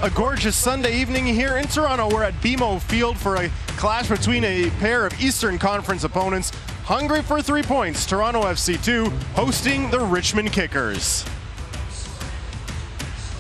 A gorgeous Sunday evening here in Toronto. We're at BMO Field for a clash between a pair of Eastern Conference opponents hungry for 3 points. Toronto FC2 hosting the Richmond Kickers.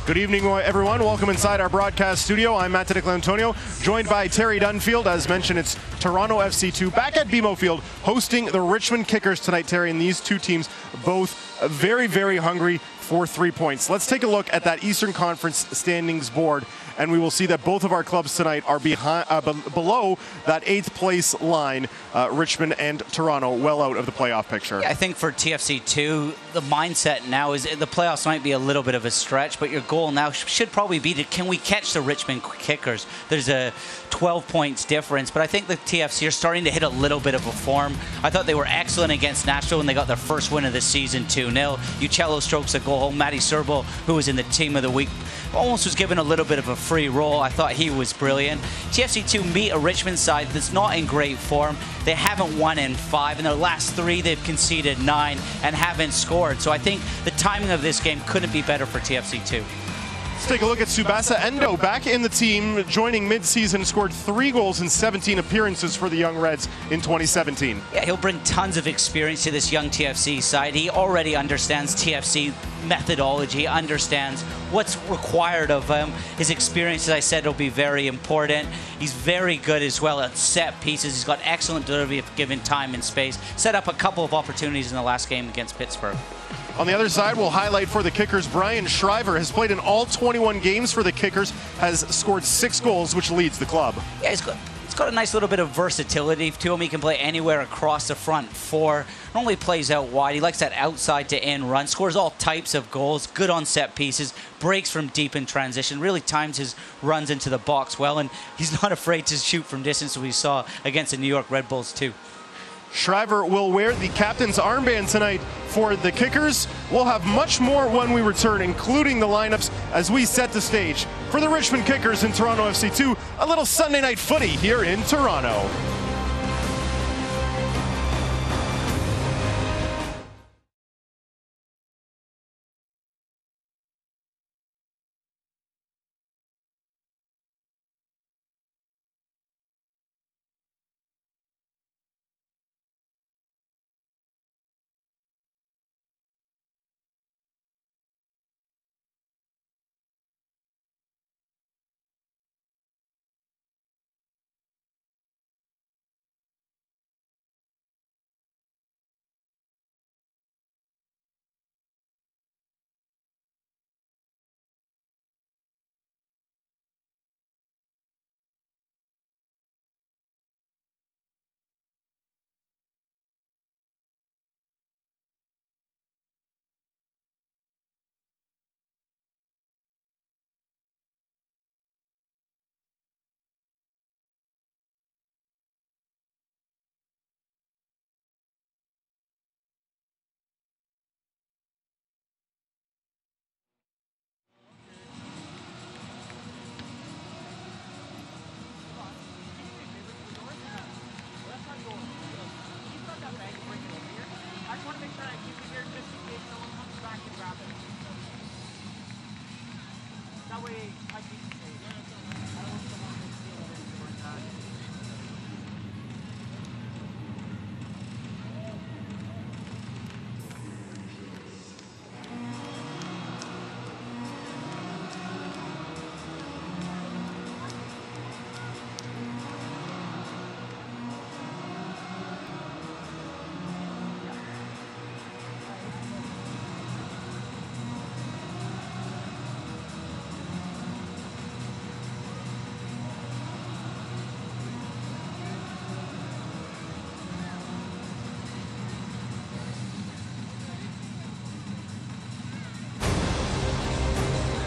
Good evening, everyone. Welcome inside our broadcast studio. I'm Matt Antonio, joined by Terry Dunfield. As mentioned, it's Toronto FC2 back at BMO Field hosting the Richmond Kickers tonight, Terry, and these two teams both very, very hungry for 3 points. Let's take a look at that Eastern Conference standings board, and we will see that both of our clubs tonight are below that 8th place line. Richmond and Toronto well out of the playoff picture. Yeah, I think for TFC2, the mindset now is the playoffs might be a little bit of a stretch, but your goal now should probably be to, can we catch the Richmond Kickers? There's a 12 points difference, but I think the TFC are starting to hit a little bit of a form. I thought they were excellent against Nashville when they got their first win of the season, 2-0. Uccello strokes a goal home. Matty Serbo, who was in the team of the week, almost was given a little bit of a free roll. I thought he was brilliant. TFC2 meet a Richmond side that's not in great form. They haven't won in 5. In their last 3, they've conceded 9 and haven't scored. So I think the timing of this game couldn't be better for TFC2. Let's take a look at Tsubasa Endo, back in the team, joining mid-season, scored 3 goals in 17 appearances for the Young Reds in 2017. Yeah, he'll bring tons of experience to this young TFC side. He already understands TFC methodology, understands what's required of him. His experience, as I said, will be very important. He's very good as well at set pieces. He's got excellent delivery if given time and space. Set up a couple of opportunities in the last game against Pittsburgh. On the other side, we'll highlight for the Kickers, Brian Shriver has played in all 21 games for the Kickers, has scored 6 goals, which leads the club. Yeah, he's got a nice little bit of versatility to him. He can play anywhere across the front 4. Normally plays out wide. He likes that outside to in run. Scores all types of goals. Good on set pieces. Breaks from deep in transition. Really times his runs into the box well. And he's not afraid to shoot from distance, as we saw against the New York Red Bulls too. Shriver will wear the captain's armband tonight for the Kickers. We'll have much more when we return, including the lineups as we set the stage for the Richmond Kickers in Toronto FC2, a little Sunday night footy here in Toronto.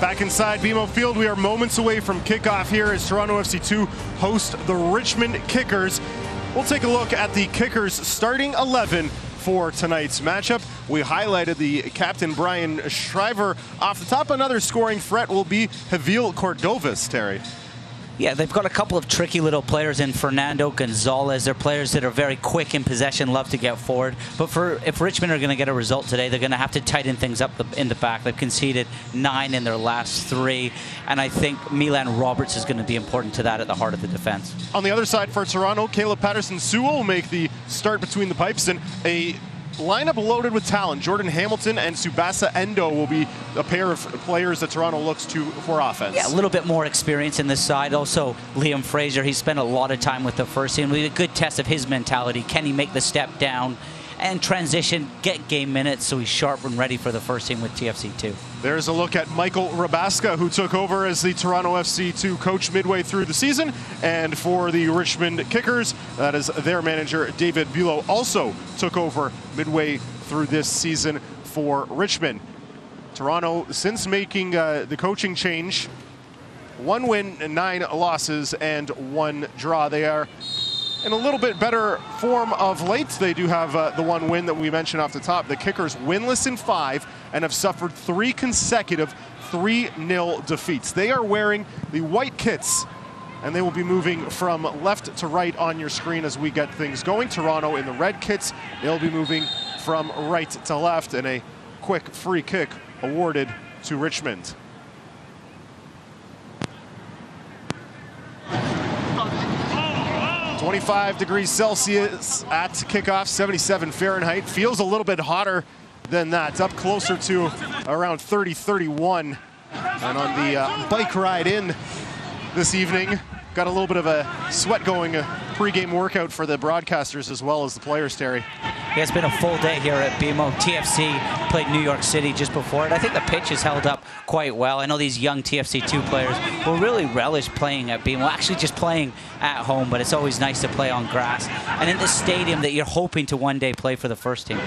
Back inside BMO Field, we are moments away from kickoff here as Toronto FC2 host the Richmond Kickers. We'll take a look at the Kickers starting 11 for tonight's matchup. We highlighted the captain, Brian Shriver. Off the top, another scoring threat will be Javier Cordovas, Terry. Yeah, they've got a couple of tricky little players in Fernando, Gonzalez. They're players that are very quick in possession, love to get forward. But if Richmond are going to get a result today, they're going to have to tighten things up in the back. They've conceded 9 in their last 3. And I think Milan Roberts is going to be important to that at the heart of the defense. On the other side for Toronto, Caleb Patterson-Sewell will make the start between the pipes, and a lineup loaded with talent. Jordan Hamilton and Tsubasa Endo will be a pair of players that Toronto looks to for offense. Yeah, a little bit more experience in this side. Also, Liam Fraser, he spent a lot of time with the first team. It'll be a good test of his mentality. Can he make the step down and transition, get game minutes so he's sharp and ready for the first team with TFC2. There's a look at Michael Rabaska, who took over as the Toronto FC2 coach midway through the season. And for the Richmond Kickers, that is their manager, David Bulow, also took over midway through this season for Richmond. Toronto, since making the coaching change, 1 win and 9 losses and 1 draw. They are in a little bit better form of late. They do have the 1 win that we mentioned off the top. The Kickers winless in 5 and have suffered 3 consecutive 3-0 defeats. They are wearing the white kits, and they will be moving from left to right on your screen as we get things going. Toronto in the red kits, they'll be moving from right to left, and a quick free kick awarded to Richmond. -25°C at kickoff, 77 Fahrenheit. Feels a little bit hotter than that. It's up closer to around 30, 31. And on the bike ride in this evening, got a little bit of a sweat going, a pregame workout for the broadcasters as well as the players, Terry. Yeah, it's been a full day here at BMO. TFC played New York City just before it. I think the pitch has held up quite well. I know these young TFC2 players will really relish playing at BMO, actually just playing at home, but it's always nice to play on grass and in the stadium that you're hoping to one day play for the first team.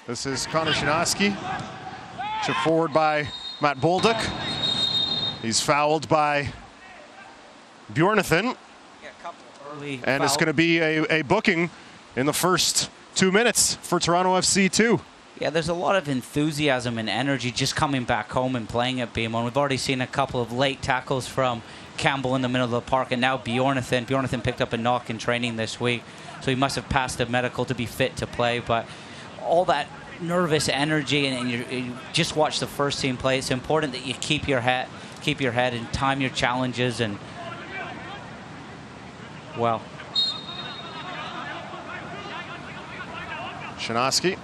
This is Connor Shinoski, chipped forward by Matt Bolduc. He's fouled by Bjornathan. And it's going to be a booking in the first 2 minutes for Toronto FC2. Yeah, there's a lot of enthusiasm and energy just coming back home and playing at BMO. We've already seen a couple of late tackles from Campbell in the middle of the park, and now Bjornathan. Bjornathan picked up a knock in training this week, so he must have passed a medical to be fit to play. But all that nervous energy, and you just watch the first team play. It's important that you keep your head and time your challenges and. Well, Shinoski.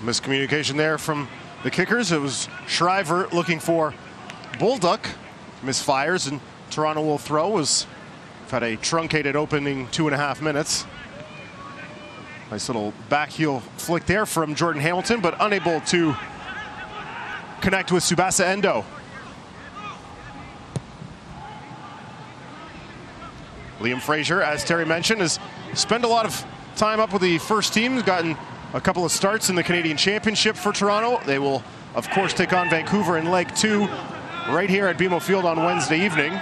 Miscommunication there from the Kickers. It was Shriver looking for Bolduc. Misfires, and Toronto will throw. We've had a truncated opening 2.5 minutes. Nice little back heel flick there from Jordan Hamilton, but unable to connect with Tsubasa Endo. Liam Fraser, as Terry mentioned, has spent a lot of time up with the first team. He's gotten a couple of starts in the Canadian Championship for Toronto. They will, of course, take on Vancouver in Leg 2 right here at BMO Field on Wednesday evening.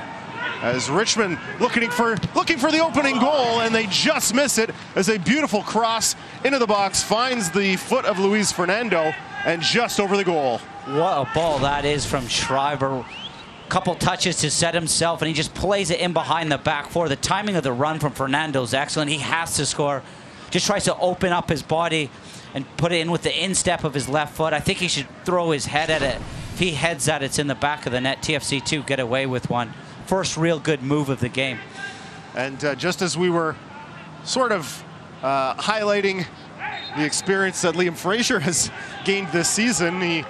As Richmond looking for the opening goal, and they just miss it as a beautiful cross into the box finds the foot of Luis Fernando and just over the goal. What a ball that is from Shriver. Couple touches to set himself, and he just plays it in behind the back four. The timing of the run from Fernando is excellent. He has to score. Just tries to open up his body and put it in with the instep of his left foot. I think he should throw his head at it. If he heads at it, it's in the back of the net. TFC2 get away with one. First real good move of the game. And just as we were sort of highlighting the experience that Liam Fraser has gained this season, he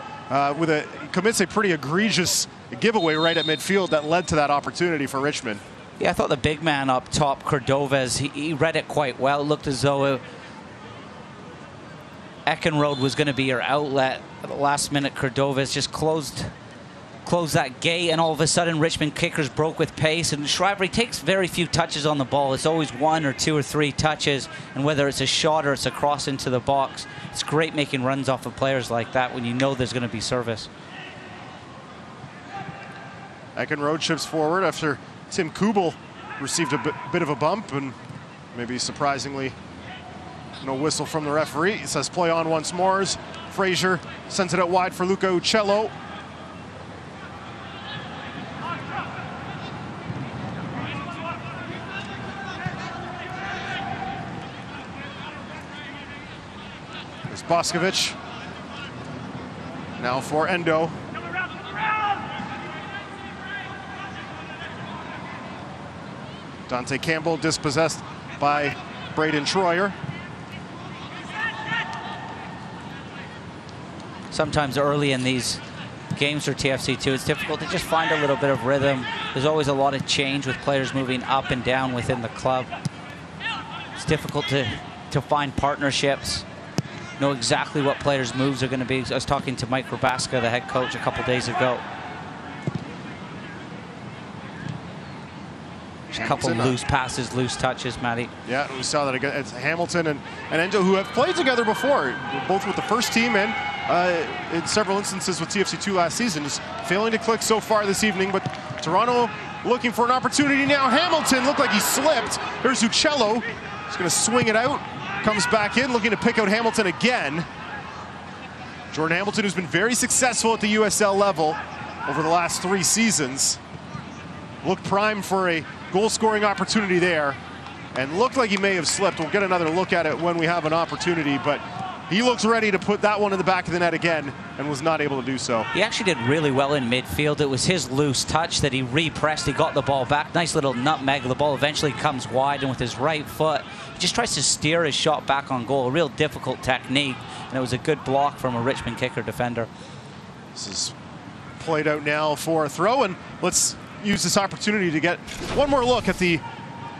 commits a pretty egregious giveaway right at midfield that led to that opportunity for Richmond. Yeah, I thought the big man up top, Cordovez, he read it quite well. It looked as though Eckenrode was going to be your outlet. At the last minute, Cordovez just closed close that gate, and all of a sudden Richmond kickers broke with pace, and Shriver takes very few touches on the ball. It's always 1 or 2 or 3 touches, and whether it's a shot or it's a cross into the box, it's great making runs off of players like that when you know there's going to be service. Eckenrode chips forward after Tim Kubel received a bit of a bump, and maybe surprisingly no whistle from the referee. He says play on once more as Frazier sends it out wide for Luca Uccello. There's Boskovic. Now for Endo. Dante Campbell dispossessed by Braden Troyer. Sometimes early in these games for TFC2, it's difficult to just find a little bit of rhythm. There's always a lot of change with players moving up and down within the club. It's difficult to find partnerships, know exactly what players' moves are going to be. I was talking to Mike Rabaska, the head coach, a couple days ago. A couple loose passes, loose touches, Matty. Yeah, we saw that again. It's Hamilton and Endo, who have played together before, both with the first team and in several instances with TFC2 last season. Just failing to click so far this evening, but Toronto looking for an opportunity now. Hamilton looked like he slipped. Here's Uccello. He's going to swing it out. Comes back in, looking to pick out Hamilton again. Jordan Hamilton, who's been very successful at the USL level over the last 3 seasons, looked primed for a goal-scoring opportunity there, and looked like he may have slipped. We'll get another look at it when we have an opportunity, but he looks ready to put that one in the back of the net again and was not able to do so. He actually did really well in midfield. It was his loose touch that he repressed. He got the ball back. Nice little nutmeg. The ball eventually comes wide, and with his right foot, he just tries to steer his shot back on goal. A real difficult technique, and it was a good block from a Richmond kicker defender. This is played out now for a throw, and let's use this opportunity to get one more look at the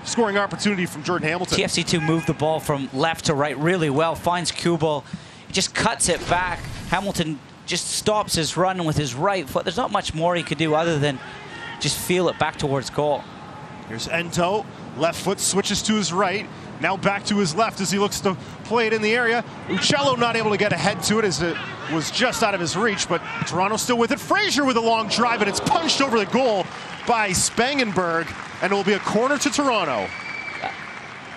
scoring opportunity from Jordan Hamilton. TFC2 moved the ball from left to right really well, finds Kubel, he just cuts it back. Hamilton just stops his run with his right foot. There's not much more he could do other than just feel it back towards goal. Here's Ento, left foot switches to his right, now back to his left as he looks to play it in the area. Uccello not able to get ahead to it as it was just out of his reach, but Toronto still with it. Frazier with a long drive, and it's punched over the goal by Spangenberg, and it will be a corner to Toronto.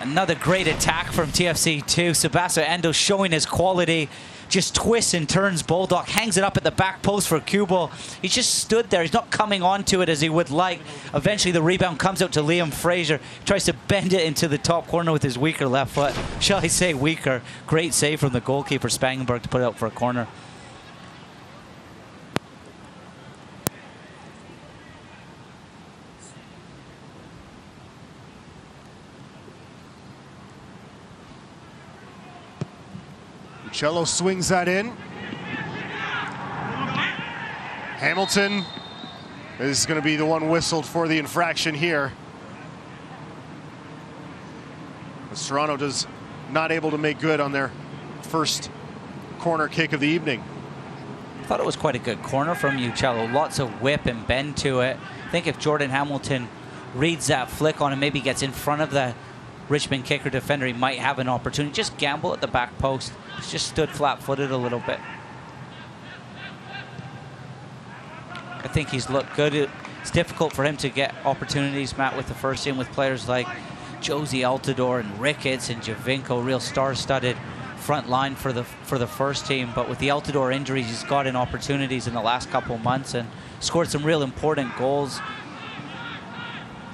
Another great attack from TFC2. Sebastian Endo showing his quality. Just twists and turns Bulldog, hangs it up at the back post for Kubel. He just stood there. He's not coming onto it as he would like. Eventually the rebound comes out to Liam Frazier. Tries to bend it into the top corner with his weaker left foot. Shall I say weaker? Great save from the goalkeeper Spangenberg to put it out for a corner. Uccello swings that in. Hamilton is going to be the one whistled for the infraction here. As Toronto does not able to make good on their first corner kick of the evening. I thought it was quite a good corner from Uccello. Lots of whip and bend to it. I think if Jordan Hamilton reads that flick on and maybe gets in front of the Richmond kicker defender, he might have an opportunity. Just gamble at the back post. He's just stood flat-footed a little bit. I think he's looked good. It's difficult for him to get opportunities, Matt, with the first team, with players like Josie Altidore and Ricketts and Javinko, real star-studded front line for the first team. But with the Altidore injuries, he's gotten opportunities in the last couple months and scored some real important goals.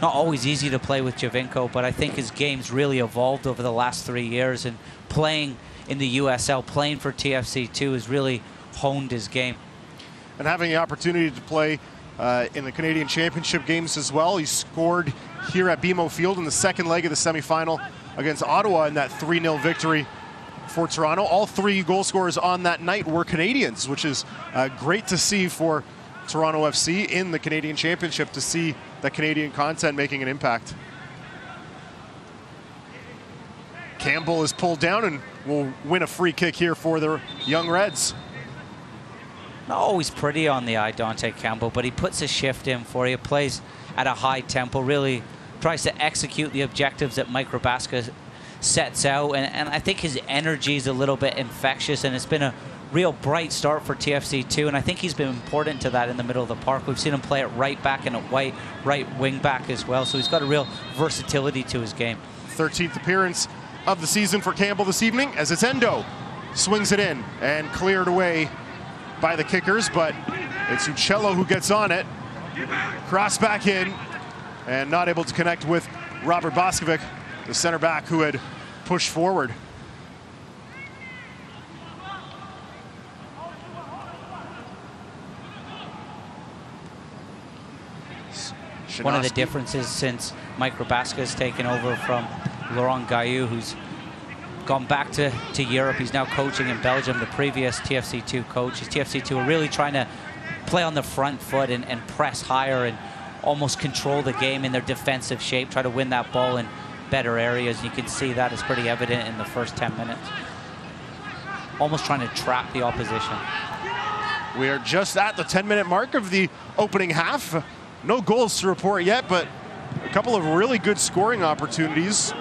Not always easy to play with Javinko, but I think his game's really evolved over the last 3 years, and playing in the USL, playing for TFC2 has really honed his game. And having the opportunity to play in the Canadian Championship games as well. He scored here at BMO Field in the second leg of the semifinal against Ottawa in that 3-0 victory for Toronto. All 3 goal scorers on that night were Canadians, which is great to see for Toronto FC in the Canadian Championship, to see that Canadian content making an impact. Campbell is pulled down and will win a free kick here for the Young Reds. not always pretty on the eye, Dante Campbell, but he puts a shift in for you, plays at a high tempo, really tries to execute the objectives that Mike Rabaska sets out, and I think his energy is a little bit infectious, and it's been a real bright start for TFC2, and I think he's been important to that in the middle of the park. We've seen him play at right back and at right wing back as well, so he's got a real versatility to his game. 13th appearance of the season for Campbell this evening, as it's Endo swings it in and cleared away by the kickers, but it's Uccello who gets on it. Cross back in and not able to connect with Robert Boskovic, the center back who had pushed forward. One of the differences since Mike Rabaska has taken over from Laurent Gaillou, who's gone back to Europe. He's now coaching in Belgium, the previous TFC2 coach. TFC2 are really trying to play on the front foot and press higher and almost control the game in their defensive shape, try to win that ball in better areas. You can see that is pretty evident in the first 10 minutes. Almost trying to trap the opposition. We are just at the 10-minute mark of the opening half. No goals to report yet, but a couple of really good scoring opportunities.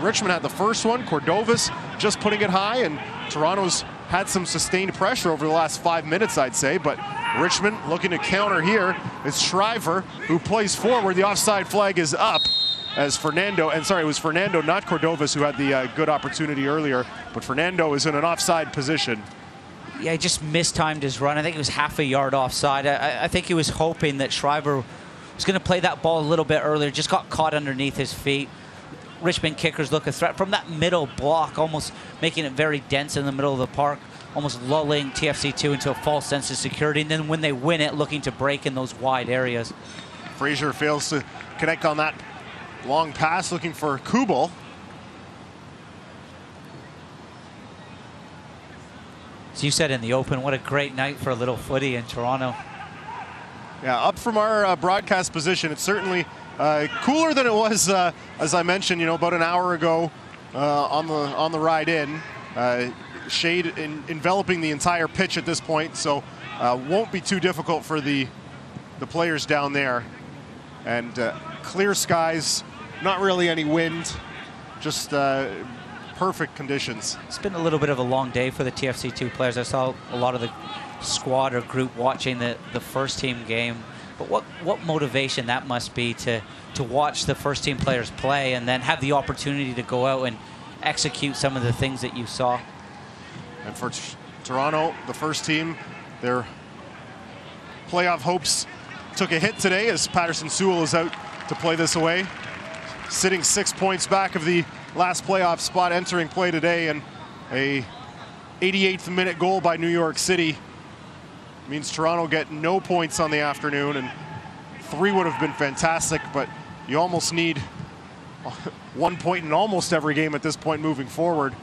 Richmond had the first one, Cordovas just putting it high, and Toronto's had some sustained pressure over the last 5 minutes, I'd say, but Richmond looking to counter here. It's Shriver who plays forward. The offside flag is up as Fernando, and sorry, it was Fernando, not Cordovas, who had the good opportunity earlier, but Fernando is in an offside position. Yeah, he just mistimed his run. I think it was half a yard offside. I think he was hoping that Shriver was going to play that ball a little bit earlier, just got caught underneath his feet. Richmond kickers look a threat from that middle block, almost making it very dense in the middle of the park, almost lulling TFC2 into a false sense of security, and then when they win it, looking to break in those wide areas. Fraser fails to connect on that long pass, looking for Kubel. As you said in the open, what a great night for a little footy in Toronto. Yeah, up from our broadcast position, it's certainly cooler than it was, as I mentioned, about an hour ago on the ride in. Shade enveloping the entire pitch at this point, so won't be too difficult for the players down there. And clear skies, not really any wind, just perfect conditions. It's been a little bit of a long day for the TFC2 players. I saw a lot of the squad or group watching the first team game, but what motivation that must be to watch the first team players play and then have the opportunity to go out and execute some of the things that you saw. And for Toronto, the first team, their playoff hopes took a hit today as Patterson Sewell is out to play this away, sitting 6 points back of the last playoff spot entering play today, and a 88th minute goal by New York City means Toronto get no points on the afternoon, and 3 would have been fantastic, but you almost need 1 point in almost every game at this point moving forward.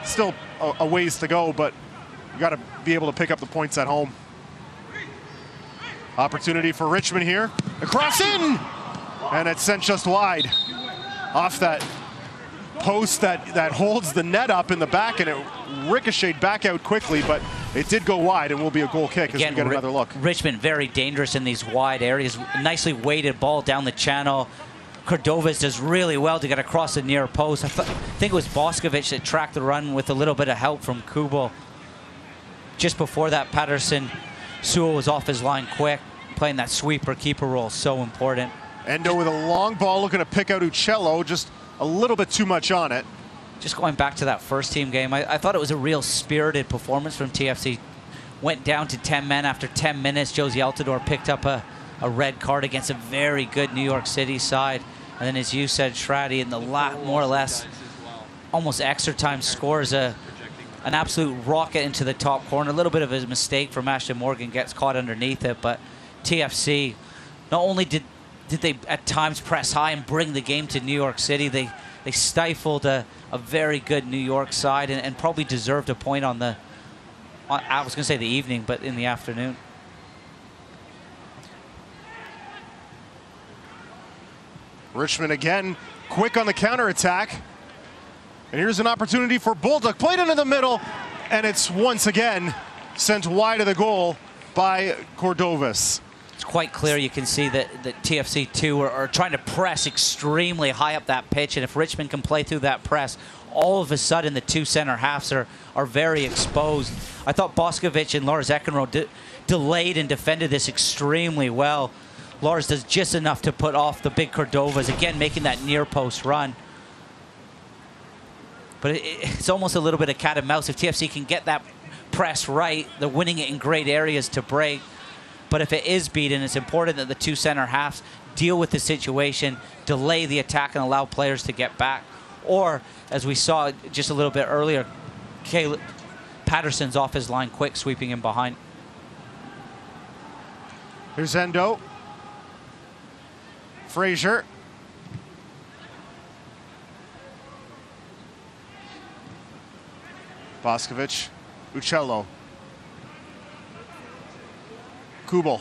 Still a ways to go, but you got to be able to pick up the points at home. Opportunity for Richmond here. A cross in, and it's sent just wide off that post that holds the net up in the back, and it ricocheted back out quickly, but it did go wide and will be a goal kick as we get another look. Richmond very dangerous in these wide areas. Nicely weighted ball down the channel. Cordovas does really well to get across the near post. I think it was Boskovic that tracked the run with a little bit of help from Kubel. Just before that, Patterson Sewell was off his line quick, playing that sweeper keeper role, so important. Endo with a long ball looking to pick out Uccello, just a little bit too much on it. Just going back to that first team game, I thought it was a real spirited performance from TFC. Went down to 10 men after 10 minutes. Josie Altidore picked up a red card against a very good New York City side. And then, as you said, Shrady in the more or less almost extra time scores an absolute rocket into the top corner. A little bit of a mistake from Ashton Morgan, gets caught underneath it. But TFC, not only did they at times press high and bring the game to New York City, they stifled a very good New York side and probably deserved a point on the, I was going to say the evening, but in the afternoon. Richmond again, quick on the counterattack. And here's an opportunity for Bolduc. Played into the middle, and it's once again sent wide of the goal by Cordovas. It's quite clear. You can see that TFC2 are trying to press extremely high up that pitch, and if Richmond can play through that press, all of a sudden the two center halves are very exposed. I thought Boskovic and Lars Eckenro delayed and defended this extremely well. Lars does just enough to put off the big Cordovas, again making that near post run. But it's almost a little bit of cat and mouse. If TFC can get that press right, they're winning it in great areas to break. But if it is beaten, it's important that the two center halves deal with the situation, delay the attack, and allow players to get back. Or, as we saw just a little bit earlier, Patterson's off his line quick, sweeping him behind. Here's Endo. Frazier. Boskovic. Uccello. Kubel.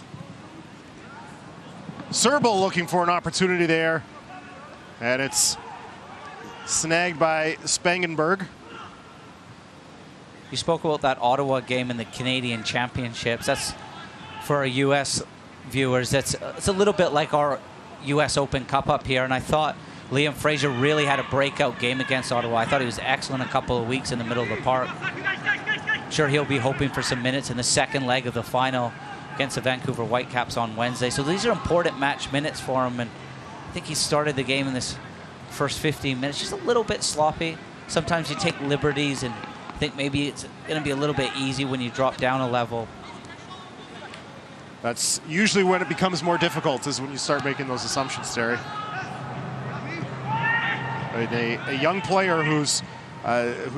Serbo looking for an opportunity there. And it's snagged by Spangenberg. You spoke about that Ottawa game in the Canadian Championships. That's, for our U.S. viewers, it's a little bit like our U.S. Open Cup up here. And I thought Liam Frazier really had a breakout game against Ottawa. I thought he was excellent a couple of weeks in the middle of the park. Sure, he'll be hoping for some minutes in the second leg of the final against the Vancouver Whitecaps on Wednesday. So these are important match minutes for him. And I think he started the game in this first 15 minutes just a little bit sloppy. Sometimes you take liberties and think maybe it's going to be a little bit easy when you drop down a level. That's usually when it becomes more difficult, is when you start making those assumptions, Terry. A young player who's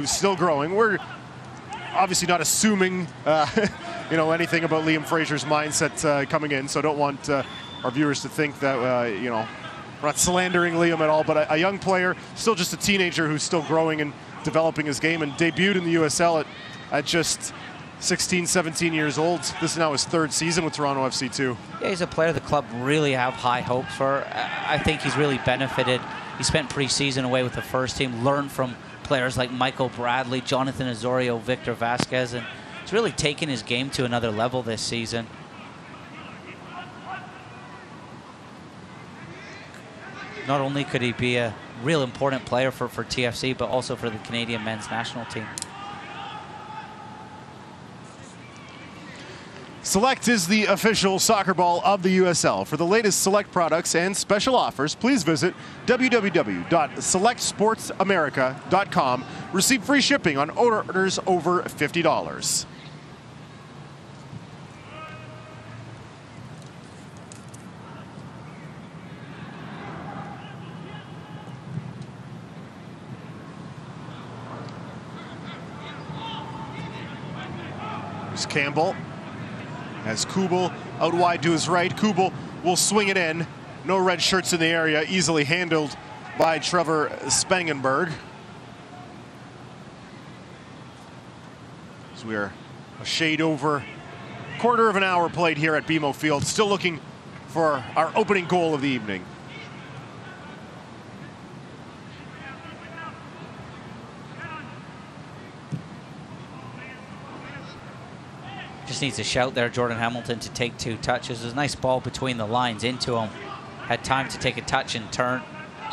still growing. We're obviously not assuming anything about Liam Frazier's mindset coming in, so I don't want our viewers to think that we're not slandering Liam at all. But a young player, still just a teenager who's still growing and developing his game, and debuted in the USL at just 16, 17 years old. This is now his third season with Toronto FC2. Yeah, he's a player the club really have high hopes for. I think he's really benefited. He spent preseason away with the first team, learned from players like Michael Bradley, Jonathan Osorio, Victor Vasquez, and he's really taken his game to another level this season. Not only could he be a real important player for TFC, but also for the Canadian men's national team. Select is the official soccer ball of the USL. For the latest Select products and special offers, please visit www.selectsportsamerica.com. Receive free shipping on orders over $50. Here's Campbell. As Kubel out wide to his right. Kubel will swing it in. No red shirts in the area. Easily handled by Trevor Spangenberg. So we are a shade over quarter of an hour played here at BMO Field. Still looking for our opening goal of the evening. Just needs a shout there, Jordan Hamilton, to take 2 touches. There's a nice ball between the lines into him. Had time to take a touch and turn.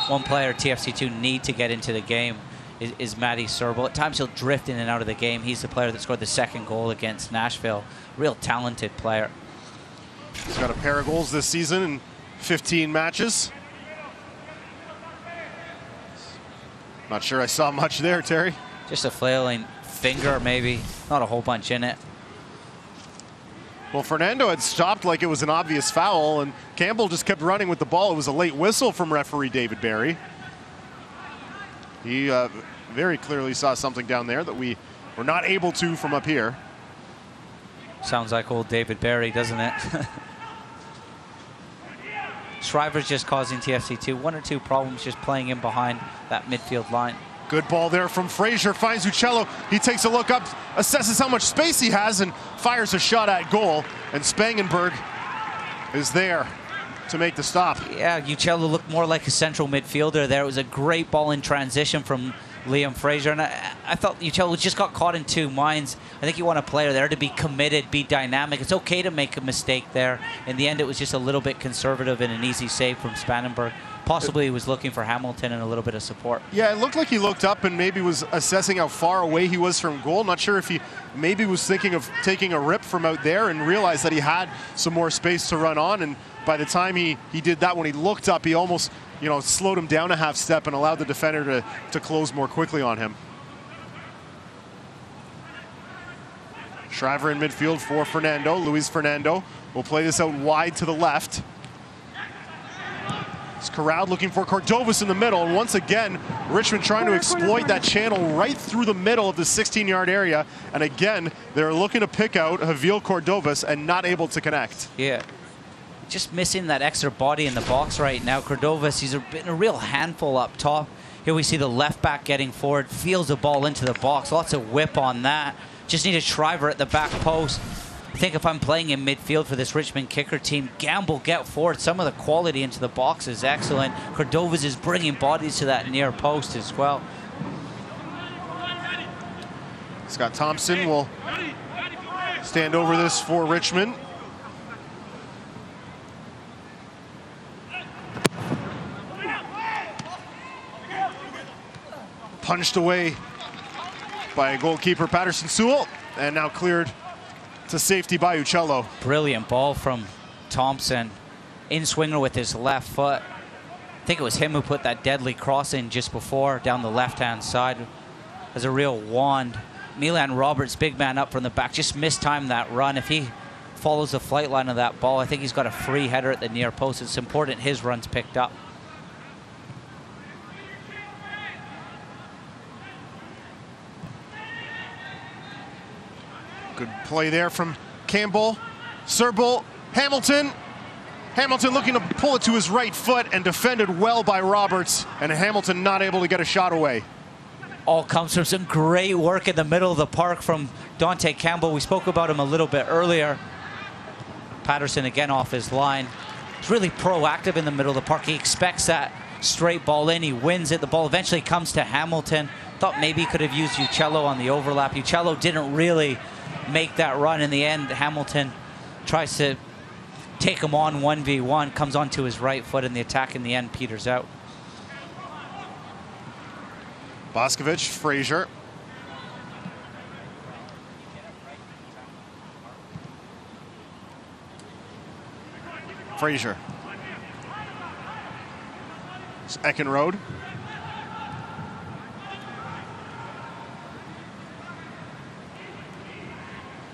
One player TFC2 need to get into the game is Matty Serbo. At times he'll drift in and out of the game. He's the player that scored the second goal against Nashville. Real talented player. He's got a pair of goals this season in 15 matches. Not sure I saw much there, Terry. Just a flailing finger, maybe. Not a whole bunch in it. Well, Fernando had stopped like it was an obvious foul, and Campbell just kept running with the ball. It was a late whistle from referee David Barry. He very clearly saw something down there that we were not able to from up here. Sounds like old David Barry, doesn't it? Shriver's just causing TFC2 1 or 2 problems just playing in behind that midfield line. Good ball there from Frazier, finds Uccello. He takes a look up, assesses how much space he has, and fires a shot at goal. And Spangenberg is there to make the stop. Yeah, Uccello looked more like a central midfielder there. It was a great ball in transition from Liam Frazier. And I thought Uccello just got caught in two minds. I think you want a player there to be committed, be dynamic. It's okay to make a mistake there. In the end, it was just a little bit conservative and an easy save from Spannenberg. Possibly he was looking for Hamilton and a little bit of support. Yeah, it looked like he looked up and maybe was assessing how far away he was from goal. Not sure if he maybe was thinking of taking a rip from out there and realized that he had some more space to run on. And by the time he did that, when he looked up, he almost, you know, slowed him down a half step and allowed the defender to close more quickly on him. Shriver in midfield for Fernando. Luis Fernando will play this out wide to the left. It's Corral looking for Cordovas in the middle, and once again, Richmond trying to exploit that channel right through the middle of the 16-yard area. And again, they're looking to pick out Javier Cordovas and not able to connect. Yeah, just missing that extra body in the box right now. Cordovas, he's been a real handful up top. Here we see the left back getting forward, feels the ball into the box. Lots of whip on that. Just need a Shriver at the back post. I think if I'm playing in midfield for this Richmond kicker team, gamble, get forward. Some of the quality into the box is excellent. Cordovas is bringing bodies to that near post as well. Scott Thompson will stand over this for Richmond. Punched away by goalkeeper Patterson Sewell, and now cleared to safety by Uccello. Brilliant ball from Thompson. In-swinger with his left foot. I think it was him who put that deadly cross in just before down the left-hand side. As a real wand. Milan Roberts, big man up from the back, just mistimed that run. If he follows the flight line of that ball, I think he's got a free header at the near post. It's important his run's picked up. Good play there from Campbell, Serbal, Hamilton. Hamilton looking to pull it to his right foot and defended well by Roberts, and Hamilton not able to get a shot away. All comes from some great work in the middle of the park from Dante Campbell. We spoke about him a little bit earlier. Patterson again off his line. He's really proactive in the middle of the park. He expects that straight ball in. He wins it. The ball eventually comes to Hamilton. Thought maybe he could have used Uccello on the overlap. Uccello didn't really make that run. In the end, Hamilton tries to take him on 1v1, comes onto his right foot, and the attack in the end peters out. Boscovich, Frazier. Frazier. It's Eckenrode.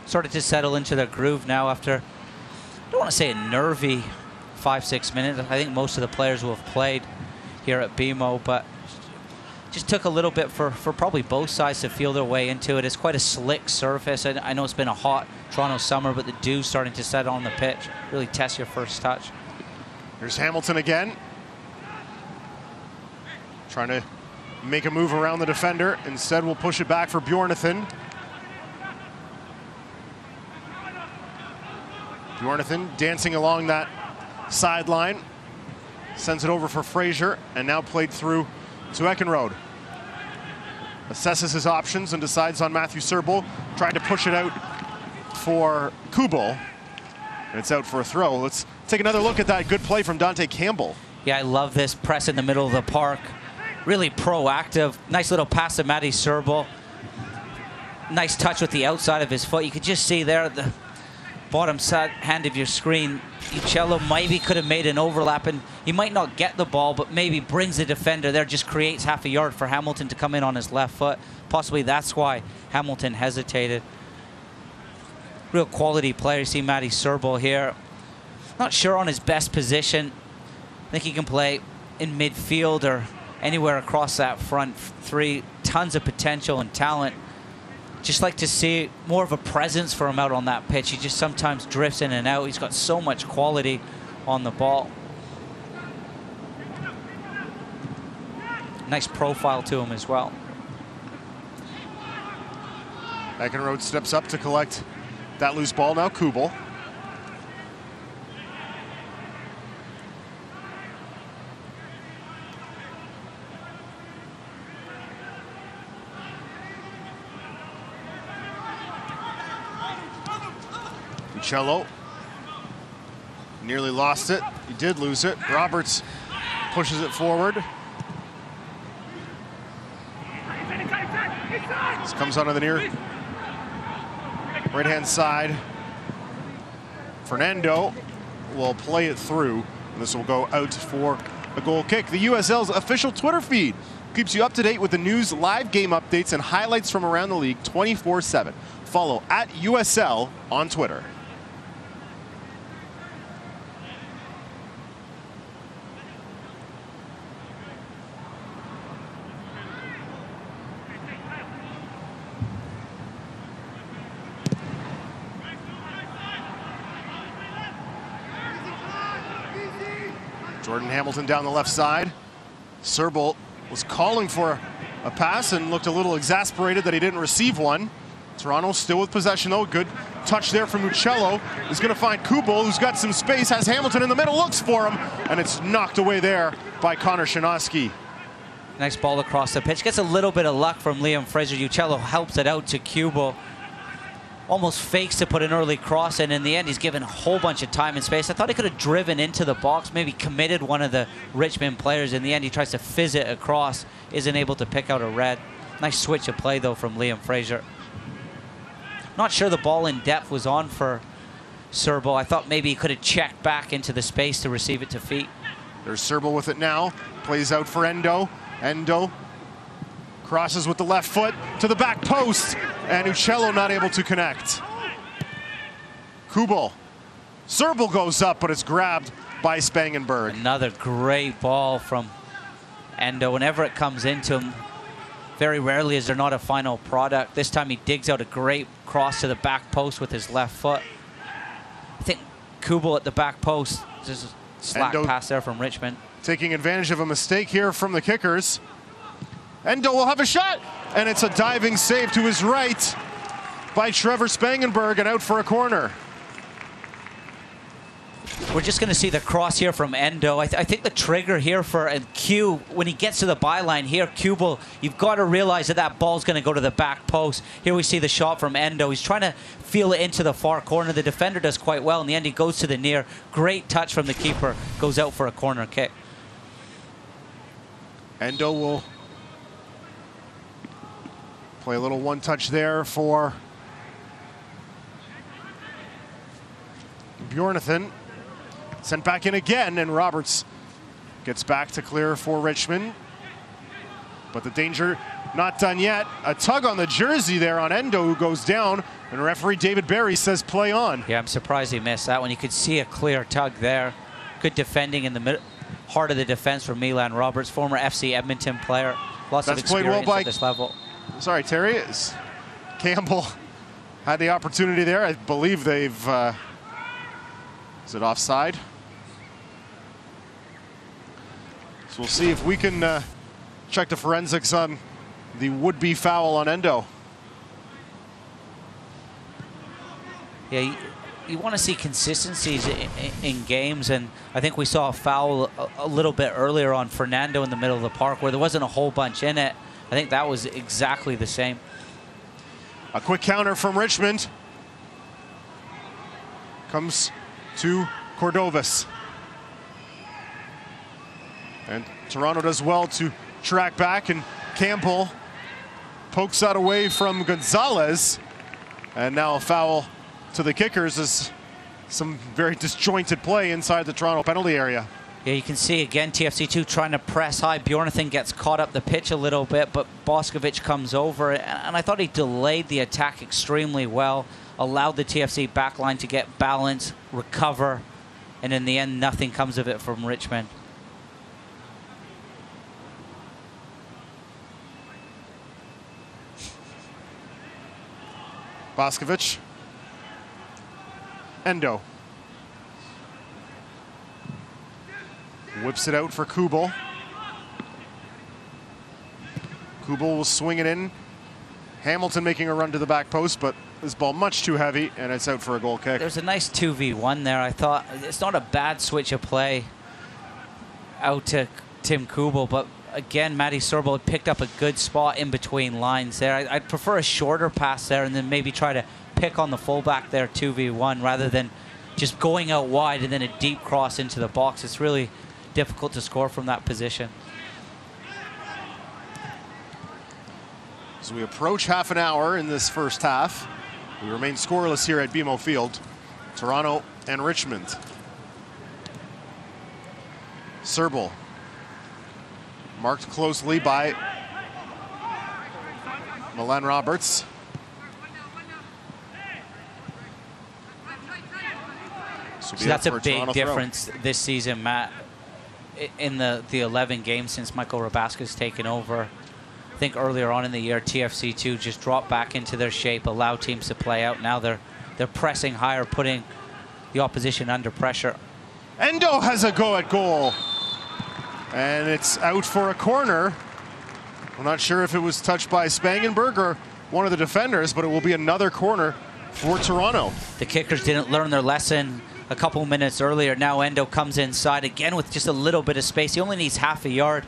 Started to settle into their groove now after, I don't want to say a nervy 5-6 minutes. I think most of the players will have played here at BMO, but just took a little bit for probably both sides to feel their way into it. It's quite a slick surface. I know it's been a hot Toronto summer, but the dew's starting to set on the pitch. Really test your first touch. Here's Hamilton again. Trying to make a move around the defender. Instead, we'll push it back for Bjornathan. Bjornathan dancing along that sideline. Sends it over for Frazier, and now played through to Eckenrode. Assesses his options and decides on Matthew Serbal, trying to push it out for Kubel. And it's out for a throw. Let's take another look at that good play from Dante Campbell. Yeah, I love this press in the middle of the park. Really proactive. Nice little pass to Matty Serbal. Nice touch with the outside of his foot. You could just see there at the bottom side hand of your screen, Uccello maybe could have made an overlap, and he might not get the ball, but maybe brings the defender there, just creates half a yard for Hamilton to come in on his left foot. Possibly that's why Hamilton hesitated. Real quality player. You see Matty Serbal here. Not sure on his best position. I think he can play in midfield or anywhere across that front three. Tons of potential and talent. Just like to see more of a presence for him out on that pitch. He just sometimes drifts in and out. He's got so much quality on the ball. Nice profile to him as well. Eckenrode steps up to collect that loose ball. Now Kubel. Cello nearly lost it. He did lose it. Roberts pushes it forward. This comes onto the near right-hand side. Fernando will play it through. And this will go out for a goal kick. The USL's official Twitter feed keeps you up to date with the news, live game updates, and highlights from around the league 24/7. Follow @USL on Twitter. Jordan Hamilton down the left side. Serble was calling for a pass and looked a little exasperated that he didn't receive one. Toronto still with possession though. Good touch there from Uccello. He's going to find Kubel, who's got some space, has Hamilton in the middle, looks for him, and it's knocked away there by Connor Shinosky. Nice ball across the pitch. Gets a little bit of luck from Liam Fraser. Uccello helps it out to Kubel. Almost fakes to put an early cross in the end, he's given a whole bunch of time and space. I thought he could have driven into the box, maybe committed one of the Richmond players. In the end, he tries to fizz it across, isn't able to pick out a red. Nice switch of play, though, from Liam Fraser. Not sure the ball in depth was on for Serbo. I thought maybe he could have checked back into the space to receive it to feet. There's Serbo with it now. Plays out for Endo. Endo crosses with the left foot to the back post, and Uccello not able to connect. Kubel. Serble goes up, but it's grabbed by Spangenberg. Another great ball from Endo. Whenever it comes into him, very rarely is there not a final product. This time he digs out a great cross to the back post with his left foot. I think Kubel at the back post, just a slack Endo pass there from Richmond. Taking advantage of a mistake here from the kickers. Endo will have a shot, and it's a diving save to his right by Trevor Spangenberg and out for a corner. We're just going to see the cross here from Endo. I think the trigger here for Q, when he gets to the byline here, Kubel, you've got to realize that that ball's going to go to the back post. Here we see the shot from Endo. He's trying to feel it into the far corner. The defender does quite well. In the end, he goes to the near. Great touch from the keeper. Goes out for a corner kick. Endo will play a little one-touch there for Bjornathan. Sent back in again, and Roberts gets back to clear for Richmond. But the danger not done yet. A tug on the jersey there on Endo, who goes down, and referee David Barry says play on. Yeah, I'm surprised he missed that one. You could see a clear tug there. Good defending in the heart of the defense from Milan Roberts, former FC Edmonton player. Lots of experience at this level. Sorry, Terry. Campbell had the opportunity there. I believe they've... is it offside? So we'll see if we can check the forensics on the would-be foul on Endo. Yeah, you want to see consistencies in games, and I think we saw a foul a little bit earlier on Fernando in the middle of the park where there wasn't a whole bunch in it. I think that was exactly the same. A quick counter from Richmond. Comes to Cordovas. And Toronto does well to track back, and Campbell pokes that away from Gonzalez. And now a foul to the kickers is some very disjointed play inside the Toronto penalty area. Yeah, you can see again TFC2 trying to press high. Bjornathan gets caught up the pitch a little bit, but Boskovic comes over, and I thought he delayed the attack extremely well, allowed the TFC backline to get balance, recover, and in the end, nothing comes of it from Richmond. Boskovic. Endo. Whips it out for Kubel. Kubel will swing it in. Hamilton making a run to the back post, but this ball much too heavy, and it's out for a goal kick. There's a nice 2v1 there. I thought it's not a bad switch of play out to Tim Kubel, but Again, Matty Serbal had picked up a good spot in between lines there. I'd prefer a shorter pass there and then maybe try to pick on the fullback there 2v1 rather than just going out wide and then a deep cross into the box. It's really difficult to score from that position. As we approach half an hour in this first half, we remain scoreless here at BMO Field. Toronto and Richmond. Serbal marked closely by Milan Roberts. So that's a big difference this season, Matt. In the 11 games since Michael Rabaska's taken over. I think earlier on in the year, TFC2 just dropped back into their shape, allow teams to play out. Now they're pressing higher, putting the opposition under pressure. Endo has a go at goal. And it's out for a corner. I'm not sure if it was touched by Spangenberg or one of the defenders, but it will be another corner for Toronto. The kickers didn't learn their lesson a couple minutes earlier. Now Endo comes inside again with just a little bit of space. He only needs half a yard.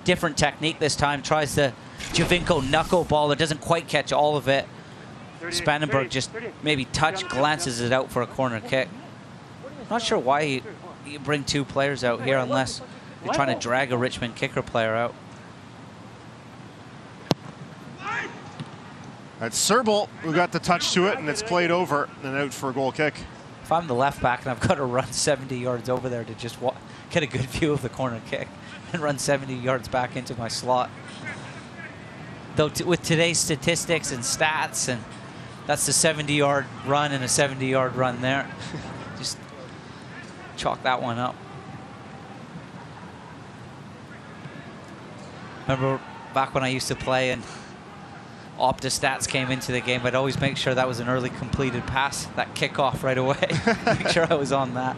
Different technique this time. Tries the Javinko knuckleball. It doesn't quite catch all of it. Spangenberg just maybe glances it out for a corner kick. Not sure why you bring two players out here unless you're trying to drag a Richmond kicker player out. That's Serbal who got the touch to it, and it's played over and out for a goal kick. If I'm the left back and I've got to run 70 yards over there to just get a good view of the corner kick and run 70 yards back into my slot. Though with today's statistics and stats, and that's the 70-yard run and a 70-yard run there. Just chalk that one up. Remember back when I used to play and Opta stats came into the game, I'd always make sure that was an early completed pass, that kickoff right away. Make sure I was on that.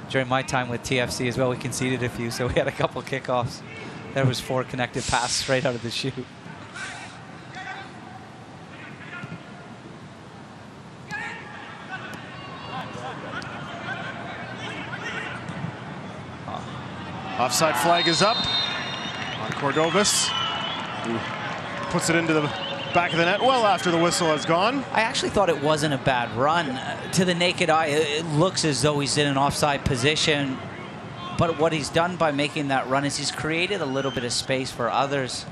During my time with TFC as well, we conceded a few, so we had a couple kickoffs. There was 4 connected passes straight out of the chute. Offside flag is up on Cordovas, who puts it into the back of the net well after the whistle has gone. I actually thought it wasn't a bad run. To the naked eye, it looks as though he's in an offside position. But what he's done by making that run is he's created a little bit of space for others.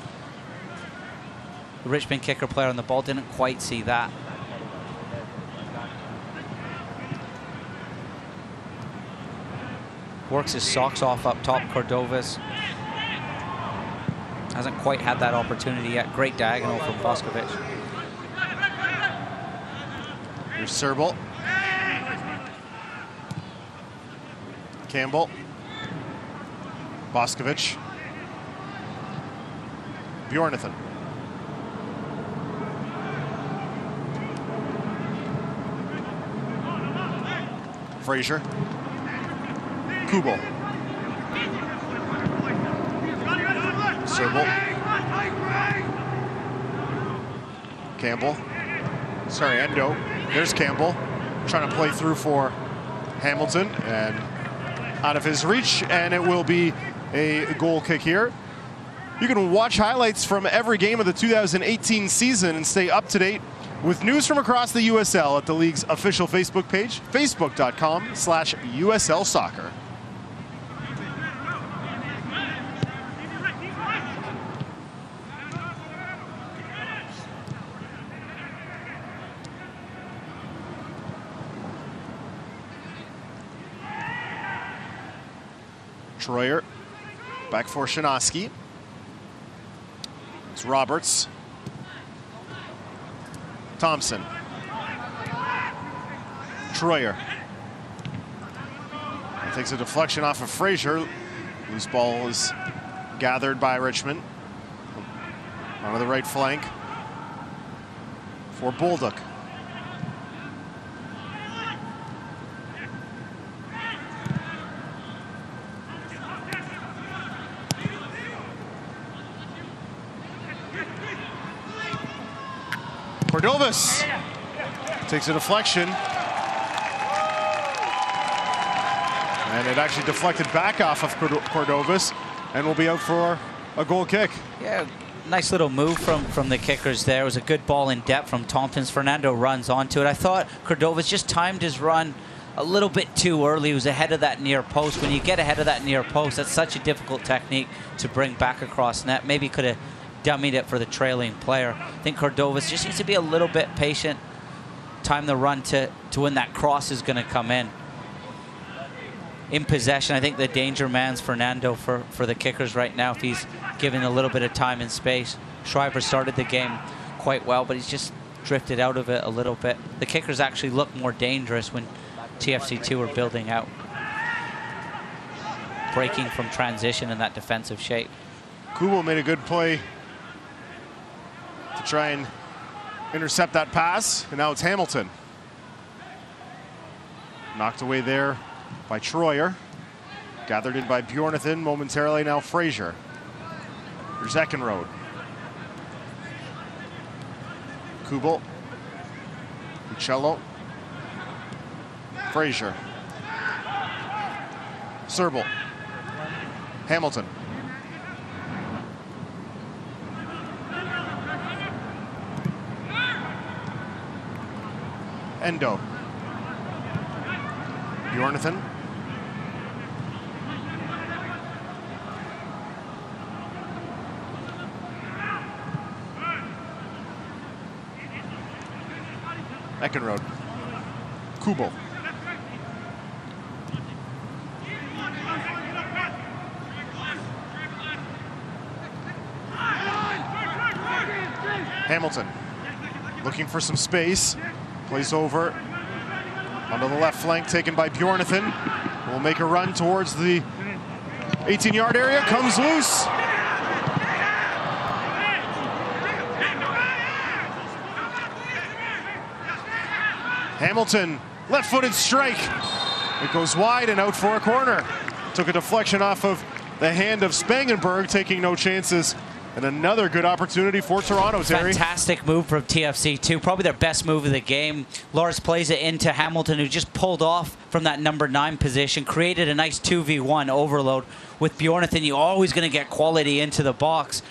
The Richmond kicker player on the ball didn't quite see that. Works his socks off up top, Cordovas. Hasn't quite had that opportunity yet. Great diagonal from Boskovic. Here's Serbal. Campbell. Boskovic. Bjornathan. Frazier. Kubel. Serbal. Campbell. Sorry, Endo. There's Campbell. Trying to play through for Hamilton and out of his reach, and it will be a goal kick here. You can watch highlights from every game of the 2018 season and stay up to date with news from across the USL at the league's official Facebook page, facebook.com/USL Soccer. Troyer back for Shanoski. It's Roberts. Thompson. Troyer. Takes a deflection off of Frazier. Loose ball is gathered by Richmond. Onto the right flank for Bolduc. Cordovas takes a deflection. And it actually deflected back off of Cordovas and will be out for a goal kick. Yeah, nice little move from the kickers there. It was a good ball in depth from Tompkins. Fernando runs onto it. I thought Cordovas just timed his run a little bit too early. He was ahead of that near post. When you get ahead of that near post, that's such a difficult technique to bring back across net. Maybe could have dummied it for the trailing player. I think Cordovas just needs to be a little bit patient, time the run to when that cross is going to come in. In possession, I think the danger man's Fernando for the kickers right now if he's given a little bit of time and space. Shriver started the game quite well, but he's just drifted out of it a little bit. The kickers actually look more dangerous when TFC2 are building out, breaking from transition in that defensive shape. Kubo made a good play to try and intercept that pass, and now it's Hamilton. Knocked away there by Troyer. Gathered in by Bjornathan momentarily, now Frazier. Here's Eckenrode. Kubel. Uccello. Frazier. Serbal. Hamilton. Endo. Bjornathan. Eckenrode. Kubel. Hamilton looking for some space. Plays over onto the left flank, taken by Bjornathan. Will make a run towards the 18-yard area. Comes loose. Hamilton, left-footed strike. It goes wide and out for a corner. Took a deflection off of the hand of Spangenberg, taking no chances. And another good opportunity for Toronto, Terry. Fantastic move from TFC2. Probably their best move of the game. Lars plays it into Hamilton, who just pulled off from that number 9 position, created a nice 2v1 overload. With Bjornathan, you're always going to get quality into the box.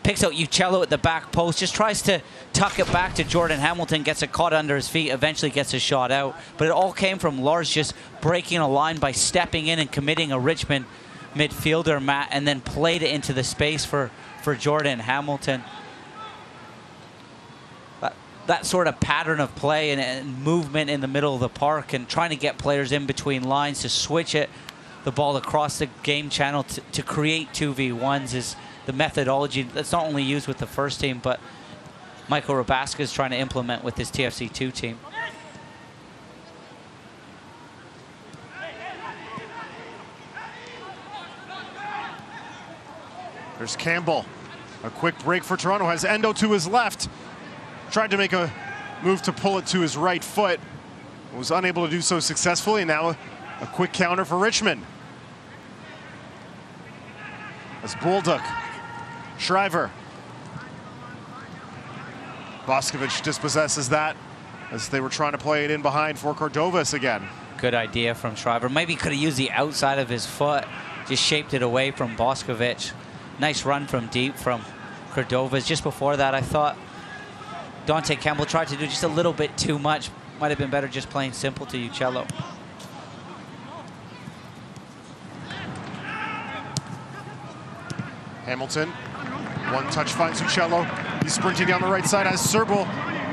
Picks out Uccello at the back post, just tries to tuck it back to Jordan Hamilton, gets it caught under his feet, eventually gets a shot out. But it all came from Lars just breaking a line by stepping in and committing a Richmond midfielder, Matt, and then played it into the space for Jordan Hamilton. That sort of pattern of play and movement in the middle of the park and trying to get players in between lines to switch the ball across the game channel to create 2v1s is the methodology that's not only used with the first team, but Michael Rabaska is trying to implement with his TFC2 team. There's Campbell. A quick break for Toronto. Has Endo to his left. Tried to make a move to pull it to his right foot. Was unable to do so successfully. Now a quick counter for Richmond. As Bulduk. Shriver. Boscovich dispossesses that as they were trying to play it in behind for Cordovas again. Good idea from Shriver. Maybe could have used the outside of his foot. Just shaped it away from Boscovich. Nice run from deep from Cordovas. Just before that, I thought Dante Campbell tried to do just a little bit too much. Might have been better just playing simple to Uccello. Hamilton, one touch finds Uccello. He's sprinting down the right side as Serbal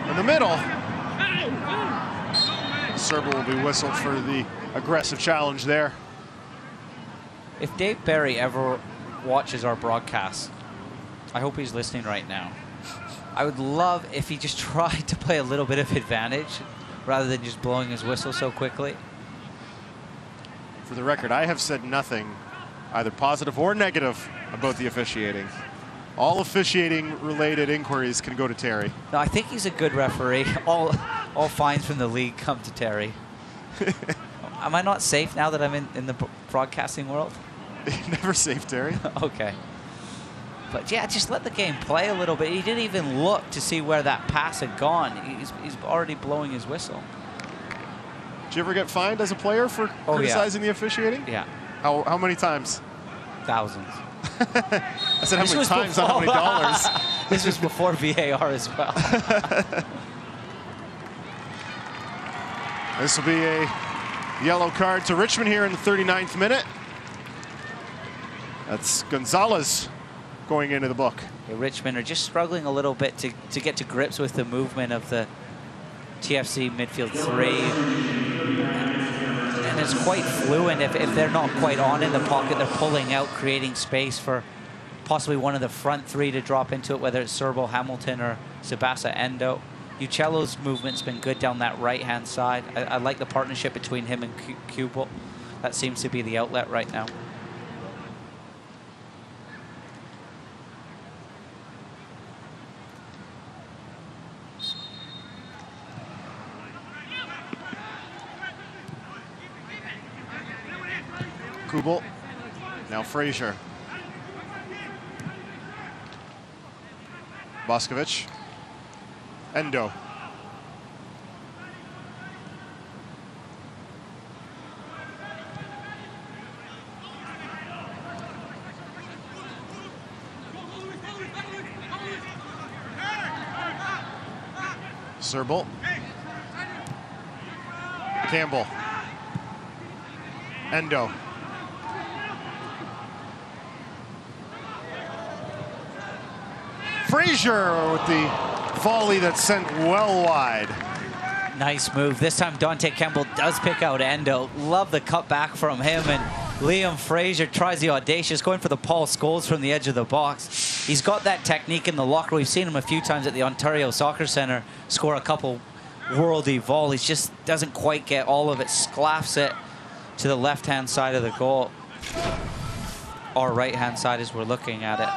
in the middle. Serbal will be whistled for the aggressive challenge there. If Dave Barry ever watches our broadcast, I hope he's listening right now. I would love if he just tried to play a little bit of advantage rather than just blowing his whistle so quickly. For the record, I have said nothing, either positive or negative, about the officiating. All officiating-related inquiries can go to Terry. No, I think he's a good referee. All fines from the league come to Terry. Am I not safe now that I'm in the broadcasting world? Never safe, Terry. Okay. But yeah, just let the game play a little bit. He didn't even look to see where that pass had gone. He's already blowing his whistle. Did you ever get fined as a player for criticizing the officiating? Yeah. How many times? Thousands. I said how many times, not how many dollars. This was before VAR as well. This will be a yellow card to Richmond here in the 39th minute. That's Gonzalez going into the book. Yeah, Richmond are just struggling a little bit to get to grips with the movement of the TFC midfield three. And it's quite fluent. If they're not quite on in the pocket, they're pulling out, creating space for possibly one of the front three to drop into it, whether it's Serbo, Hamilton, or Sabasa Endo. Uccello's movement's been good down that right-hand side. I like the partnership between him and Kubel. That seems to be the outlet right now. Kubel, now Frazier. Boskovic. Endo. Serbo. Campbell. Endo. Frazier with the volley that's sent well wide. Nice move. This time Dante Campbell does pick out Endo. Love the cut back from him, and Liam Frazier tries the audacious, going for the Paul Scholes from the edge of the box. He's got that technique in the locker. We've seen him a few times at the Ontario Soccer Centre score a couple worldy volleys. Just doesn't quite get all of it. Sclaffs it to the left-hand side of the goal. Or right-hand side as we're looking at it.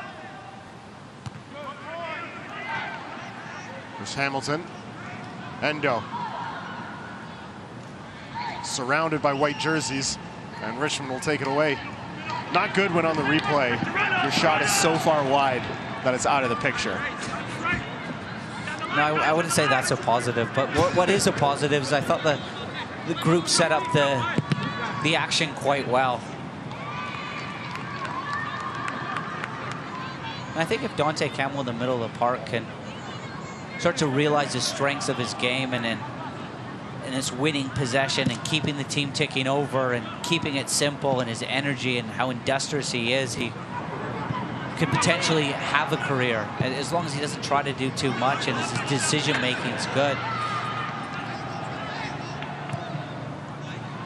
There's Hamilton. Endo. Surrounded by white jerseys, and Richmond will take it away. Not good when on the replay your shot is so far wide that it's out of the picture. No, I wouldn't say that's a positive, but what is a positive is I thought the group set up the action quite well. And I think if Dante Campbell in the middle of the park can start to realize the strengths of his game and his winning possession and keeping the team ticking over and keeping it simple and his energy and how industrious he is, he could potentially have a career as long as he doesn't try to do too much and his decision making is good.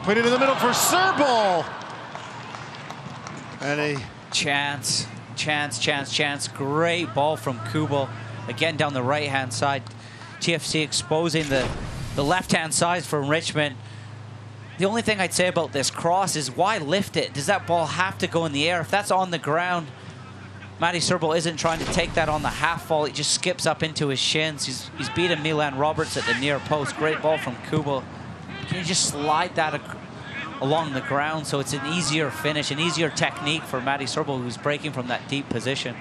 Put it in the middle for Serbo. And a chance. Great ball from Kubel. Again, down the right-hand side. TFC exposing the left-hand side from Richmond. The only thing I'd say about this cross is why lift it? Does that ball have to go in the air? If that's on the ground, Matty Serbo isn't trying to take that on the half volley. It just skips up into his shins. He's beaten Milan Roberts at the near post. Great ball from Kubel. Can you just slide that along the ground so it's an easier finish, an easier technique for Matty Serbo, who's breaking from that deep position.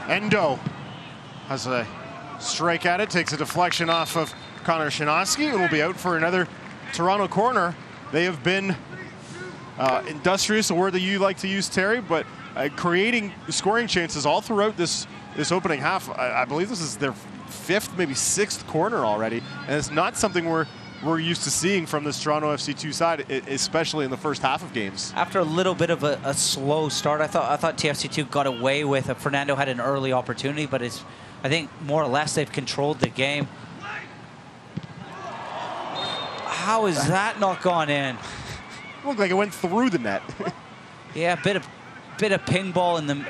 Endo has a strike at it, takes a deflection off of Connor Shinosky. It will be out for another Toronto corner. They have been industrious, a word that you like to use, Terry, but creating scoring chances all throughout this opening half. I believe this is their fifth, maybe sixth corner already, and it's not something we're used to seeing from this Toronto FC2 side, especially in the first half of games. After a little bit of a slow start, I thought TFC2 got away with it. Fernando had an early opportunity, but I think more or less they've controlled the game. How is that not gone in? Looked like it went through the net. Yeah, a bit of ping ball in the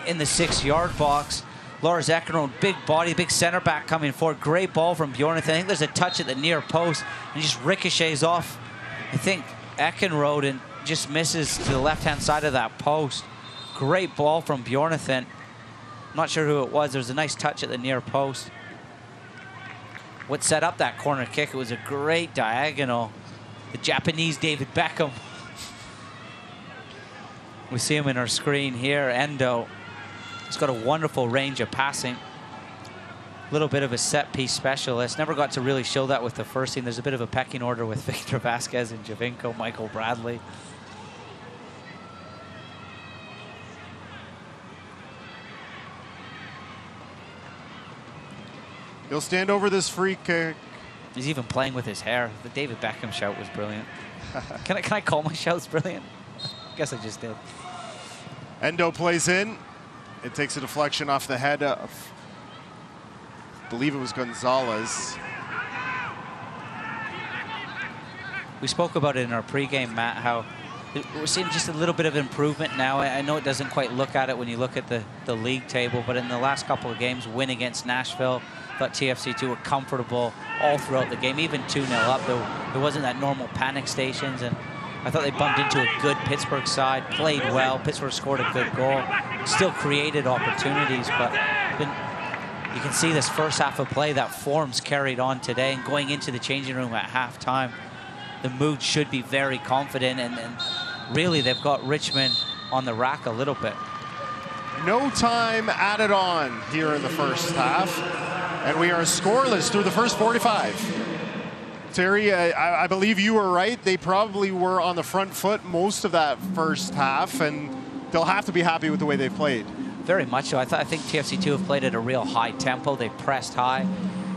6-yard box. Lars Eckenrode, big body, big center back coming forward. Great ball from Bjornathan. I think there's a touch at the near post and just ricochets off, I think, Eckenrode and just misses to the left-hand side of that post. Great ball from Bjornathan. I'm not sure who it was. There was a nice touch at the near post. What set up that corner kick? It was a great diagonal. The Japanese David Beckham. We see him in our screen here. Endo. He's got a wonderful range of passing. A little bit of a set-piece specialist. Never got to really show that with the first team. There's a bit of a pecking order with Victor Vasquez and Javinko, Michael Bradley. He'll stand over this free kick. He's even playing with his hair. The David Beckham shout was brilliant. Can I call my shouts brilliant? I guess I just did. Endo plays in. It takes a deflection off the head of, I believe it was Gonzalez. We spoke about it in our pregame, Matt, how we're seeing just a little bit of improvement now. I know it doesn't quite look at it when you look at the league table, but in the last couple of games, win against Nashville, thought TFC2 were comfortable all throughout the game, even 2-0 up. There wasn't that normal panic stations, and I thought they bumped into a good Pittsburgh side, played well. Pittsburgh scored a good goal, still created opportunities, but you can see this first half of play, that form's carried on today, and going into the changing room at halftime, the mood should be very confident, and really they've got Richmond on the rack a little bit. No time added on here in the first half, and we are scoreless through the first 45. Terry, I believe you were right. They probably were on the front foot most of that first half, and they'll have to be happy with the way they've played. Very much so. I think TFC2 have played at a real high tempo. They pressed high.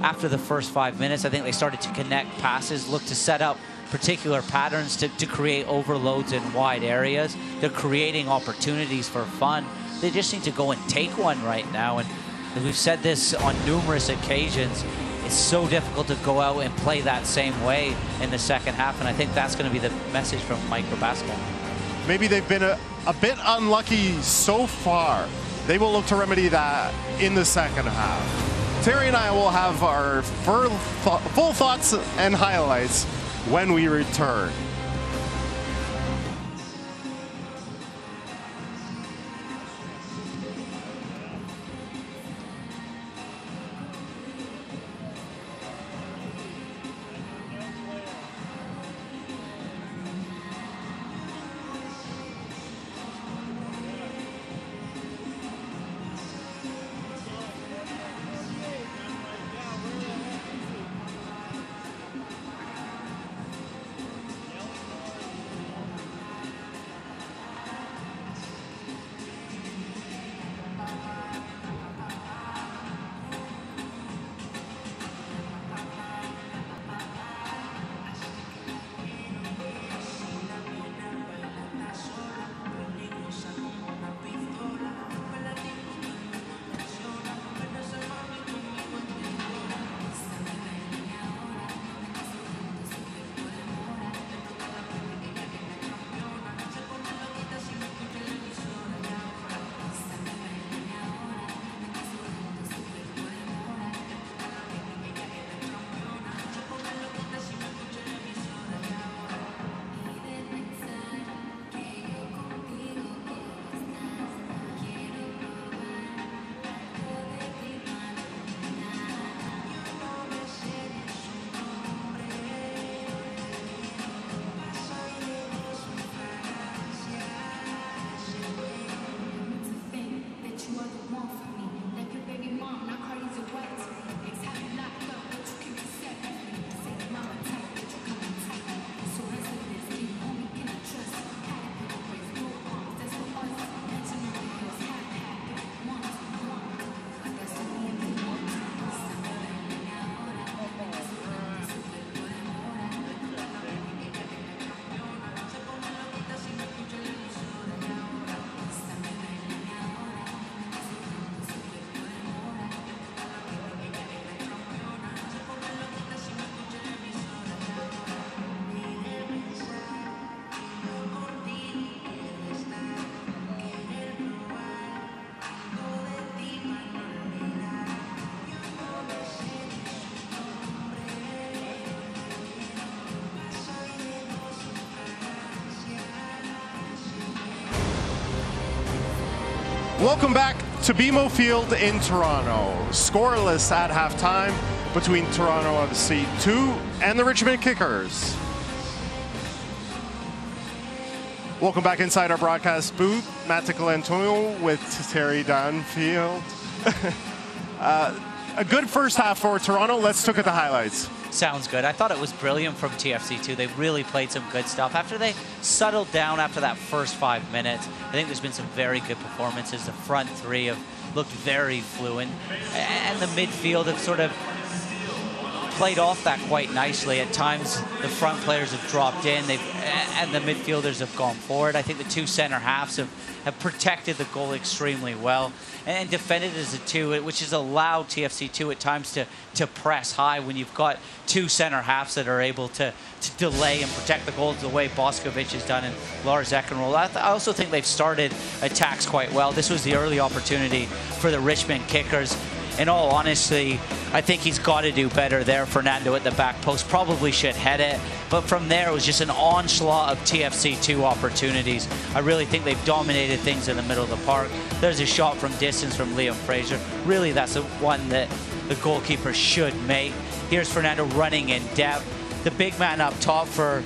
After the first 5 minutes, I think they started to connect passes, look to set up particular patterns to create overloads in wide areas. They're creating opportunities for fun. They just need to go and take one right now. And we've said this on numerous occasions. It's so difficult to go out and play that same way in the second half. And I think that's going to be the message from Mike Rabasco. Maybe they've been a bit unlucky so far. They will look to remedy that in the second half. Terry and I will have our full thoughts and highlights when we return. Welcome back to BMO Field in Toronto. Scoreless at halftime between Toronto FC 2 and the Richmond Kickers. Welcome back inside our broadcast booth. Matt Antonio with Terry Dunfield. A good first half for Toronto. Let's look at the highlights. Sounds good. I thought it was brilliant from TFC2. They really played some good stuff. After they settled down after that first 5 minutes, I think there's been some very good performances. The front three have looked very fluent. And the midfield have sort of played off that quite nicely. At times, the front players have dropped in, and the midfielders have gone forward. I think the two center halves have protected the goal extremely well and defended as a two, which has allowed TFC2 at times to press high when you've got two center halves that are able to delay and protect the goals the way Boskovic has done and Lars Eckenroll. I also think they've started attacks quite well. This was the early opportunity for the Richmond Kickers. In all honesty, I think he's got to do better there. Fernando at the back post probably should head it. But from there, it was just an onslaught of TFC2 opportunities. I really think they've dominated things in the middle of the park. There's a shot from distance from Liam Fraser. Really, that's the one that the goalkeeper should make. Here's Fernando running in depth. The big man up top for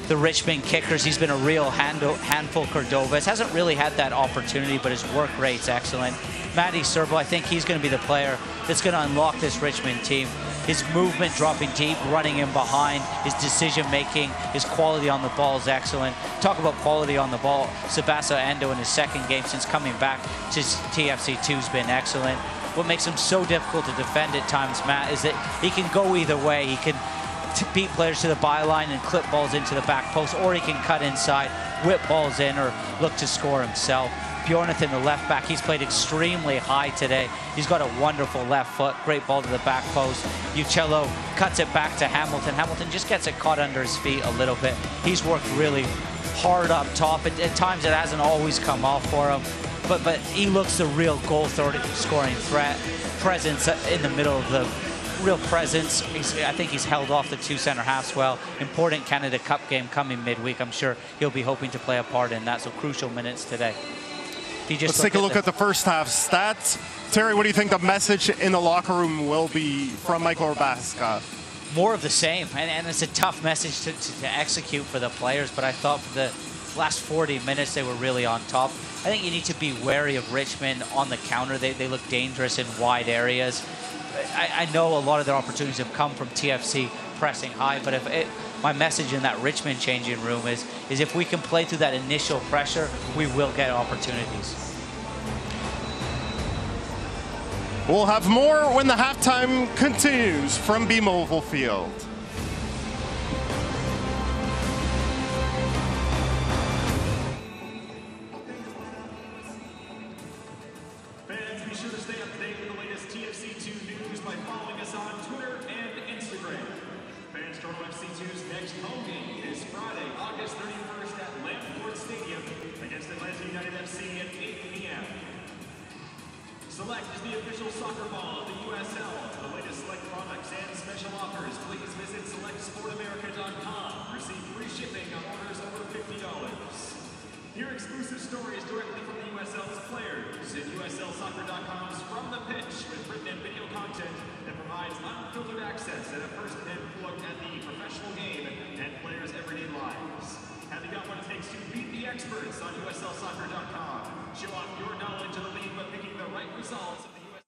the Richmond Kickers, he's been a real handful. Cordovez hasn't really had that opportunity, but his work rate's excellent. Matty Serbo, I think he's going to be the player that's going to unlock this Richmond team. His movement, dropping deep, running in behind, his decision-making, his quality on the ball is excellent. Talk about quality on the ball. Sabasa Endo in his second game since coming back to TFC2 has been excellent. What makes him so difficult to defend at times, Matt, is that he can go either way. He can beat players to the byline and clip balls into the back post, or he can cut inside, whip balls in, or look to score himself. Bjornathan, the left back, he's played extremely high today. He's got a wonderful left foot, great ball to the back post. Uccello cuts it back to Hamilton. Hamilton just gets it caught under his feet a little bit. He's worked really hard up top. At times it hasn't always come off for him, but he looks the real goal-scoring threat. Presence in the middle of the real presence. I think he's held off the two center halves well. Important Canada Cup game coming midweek. I'm sure he'll be hoping to play a part in that, so crucial minutes today. Let's take a look at the first half stats. Terry, what do you think the message in the locker room will be from Michael Rabaska? More of the same, and it's a tough message to execute for the players, but I thought for the last 40 minutes they were really on top. I think you need to be wary of Richmond on the counter. They look dangerous in wide areas. I know a lot of their opportunities have come from TFC pressing high, but my message in that Richmond changing room is if we can play through that initial pressure, we will get opportunities. We'll have more when the halftime continues from BMO Field. Fans, be sure to stay up to date with the latest TFC2 news by following us on Twitter and Instagram. Fans, Toronto FC2's next home game is Friday, August 31st at Lamport Stadium against Atlanta United FC at 8 p.m. Select is the official soccer ball of the USL. For the latest Select products and special offers, please visit selectsportamerica.com. Receive free shipping on orders over $50. Hear exclusive stories directly from the USL's players at USLsoccer.com's From the Pitch with written and video content that provides unfiltered access and a first-hand look at the professional game and players' everyday lives. Have you got what it takes to beat the experts on USLsoccer.com? Show off your knowledge of the league by picking the right results of the USL.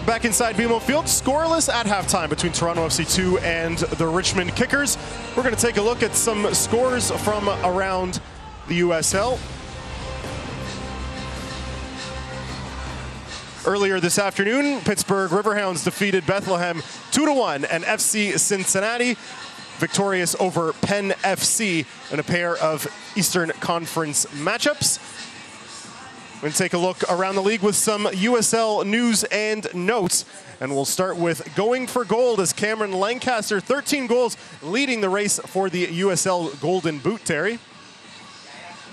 Back inside BMO Field, scoreless at halftime between Toronto FC2 and the Richmond Kickers. We're going to take a look at some scores from around the USL. Earlier this afternoon, Pittsburgh Riverhounds defeated Bethlehem 2-1, and FC Cincinnati victorious over Penn FC in a pair of Eastern Conference matchups. We're going to take a look around the league with some USL news and notes. And we'll start with going for gold as Cameron Lancaster, 13 goals, leading the race for the USL Golden Boot, Terry.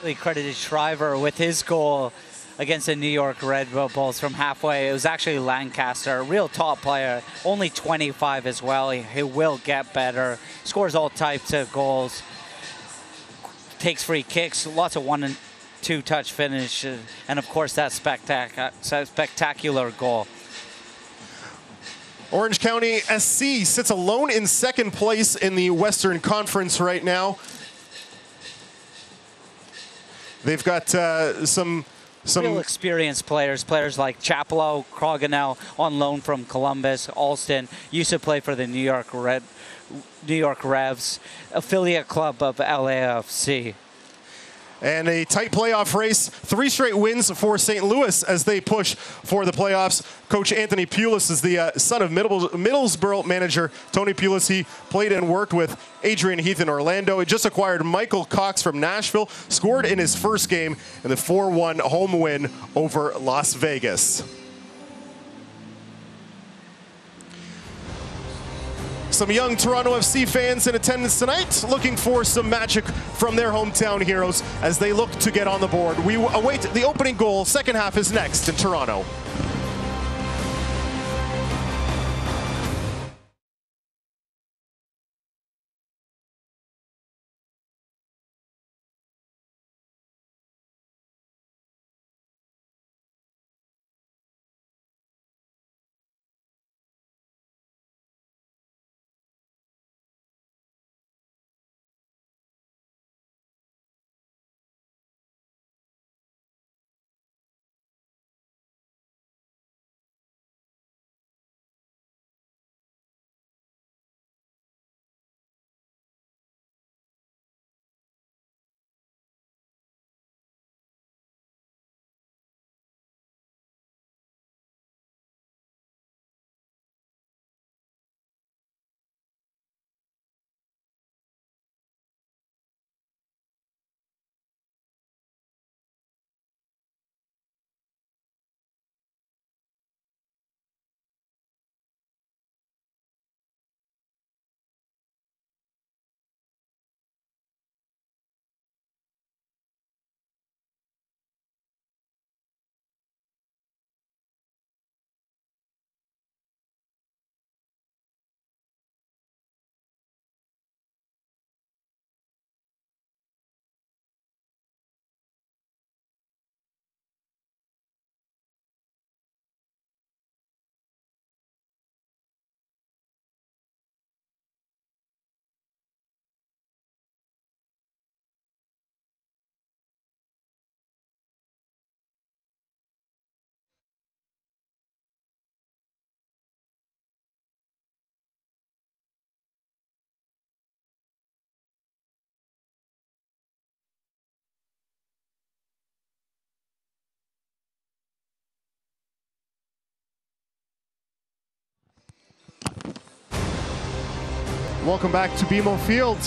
Really credited Shriver with his goal against the New York Red Bulls from halfway. It was actually Lancaster, a real top player, only 25 as well. He will get better, scores all types of goals, takes free kicks, lots of 1 and 2 touch finish, and of course that spectacular goal. Orange County SC sits alone in second place in the Western Conference right now. They've got some real experienced players like Chaplow, Croganell on loan from Columbus, Alston, used to play for the New York Revs, affiliate club of LAFC. And a tight playoff race, 3 straight wins for St. Louis as they push for the playoffs. Coach Anthony Pulis is the son of Middlesbrough manager Tony Pulis. He played and worked with Adrian Heath in Orlando. He just acquired Michael Cox from Nashville, scored in his first game in the 4-1 home win over Las Vegas. Some young Toronto FC fans in attendance tonight, looking for some magic from their hometown heroes as they look to get on the board. We await the opening goal. Second half is next in Toronto. Welcome back to BMO Field.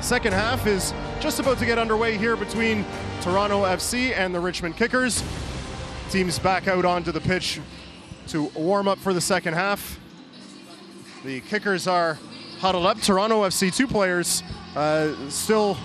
Second half is just about to get underway here between Toronto FC and the Richmond Kickers. Teams back out onto the pitch to warm up for the second half. The Kickers are huddled up. Toronto FC 2 players still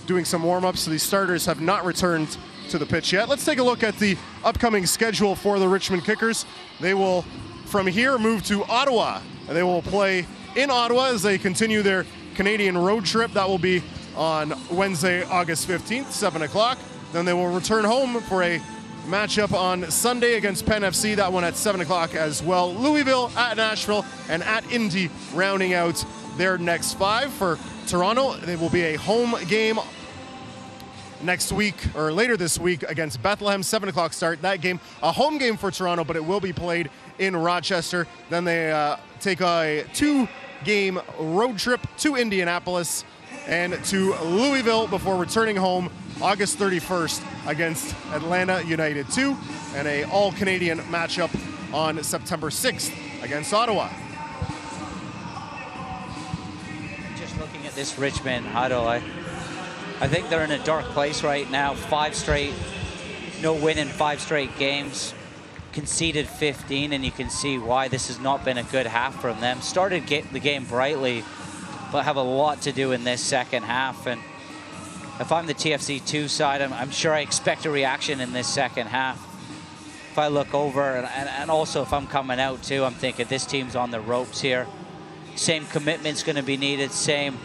doing some warm-ups, so the starters have not returned to the pitch yet. Let's take a look at the upcoming schedule for the Richmond Kickers. They will, from here, move to Ottawa, and they will play in Ottawa as they continue their Canadian road trip. That will be on Wednesday, August 15th, 7 o'clock. Then they will return home for a matchup on Sunday against Penn FC, that one at 7 o'clock as well. Louisville, at Nashville, and at Indy rounding out their next 5. For Toronto, they will be a home game next week, or later this week, against Bethlehem, 7 o'clock start. That game, a home game for Toronto, but it will be played in Rochester. Then they take a 2-game road trip to Indianapolis and to Louisville before returning home August 31st against Atlanta United 2, and a all-Canadian matchup on September 6th against Ottawa. Just looking at this Richmond huddle, I think they're in a dark place right now. 5 straight, no win in 5 straight games. Conceded 15, and you can see why this has not been a good half from them. Started the game brightly, but have a lot to do in this second half. And if I'm the TFC2 side, I'm sure I expect a reaction in this second half. If I look over, and also if I'm coming out too, I'm thinking this team's on the ropes here. Same commitment's going to be needed, same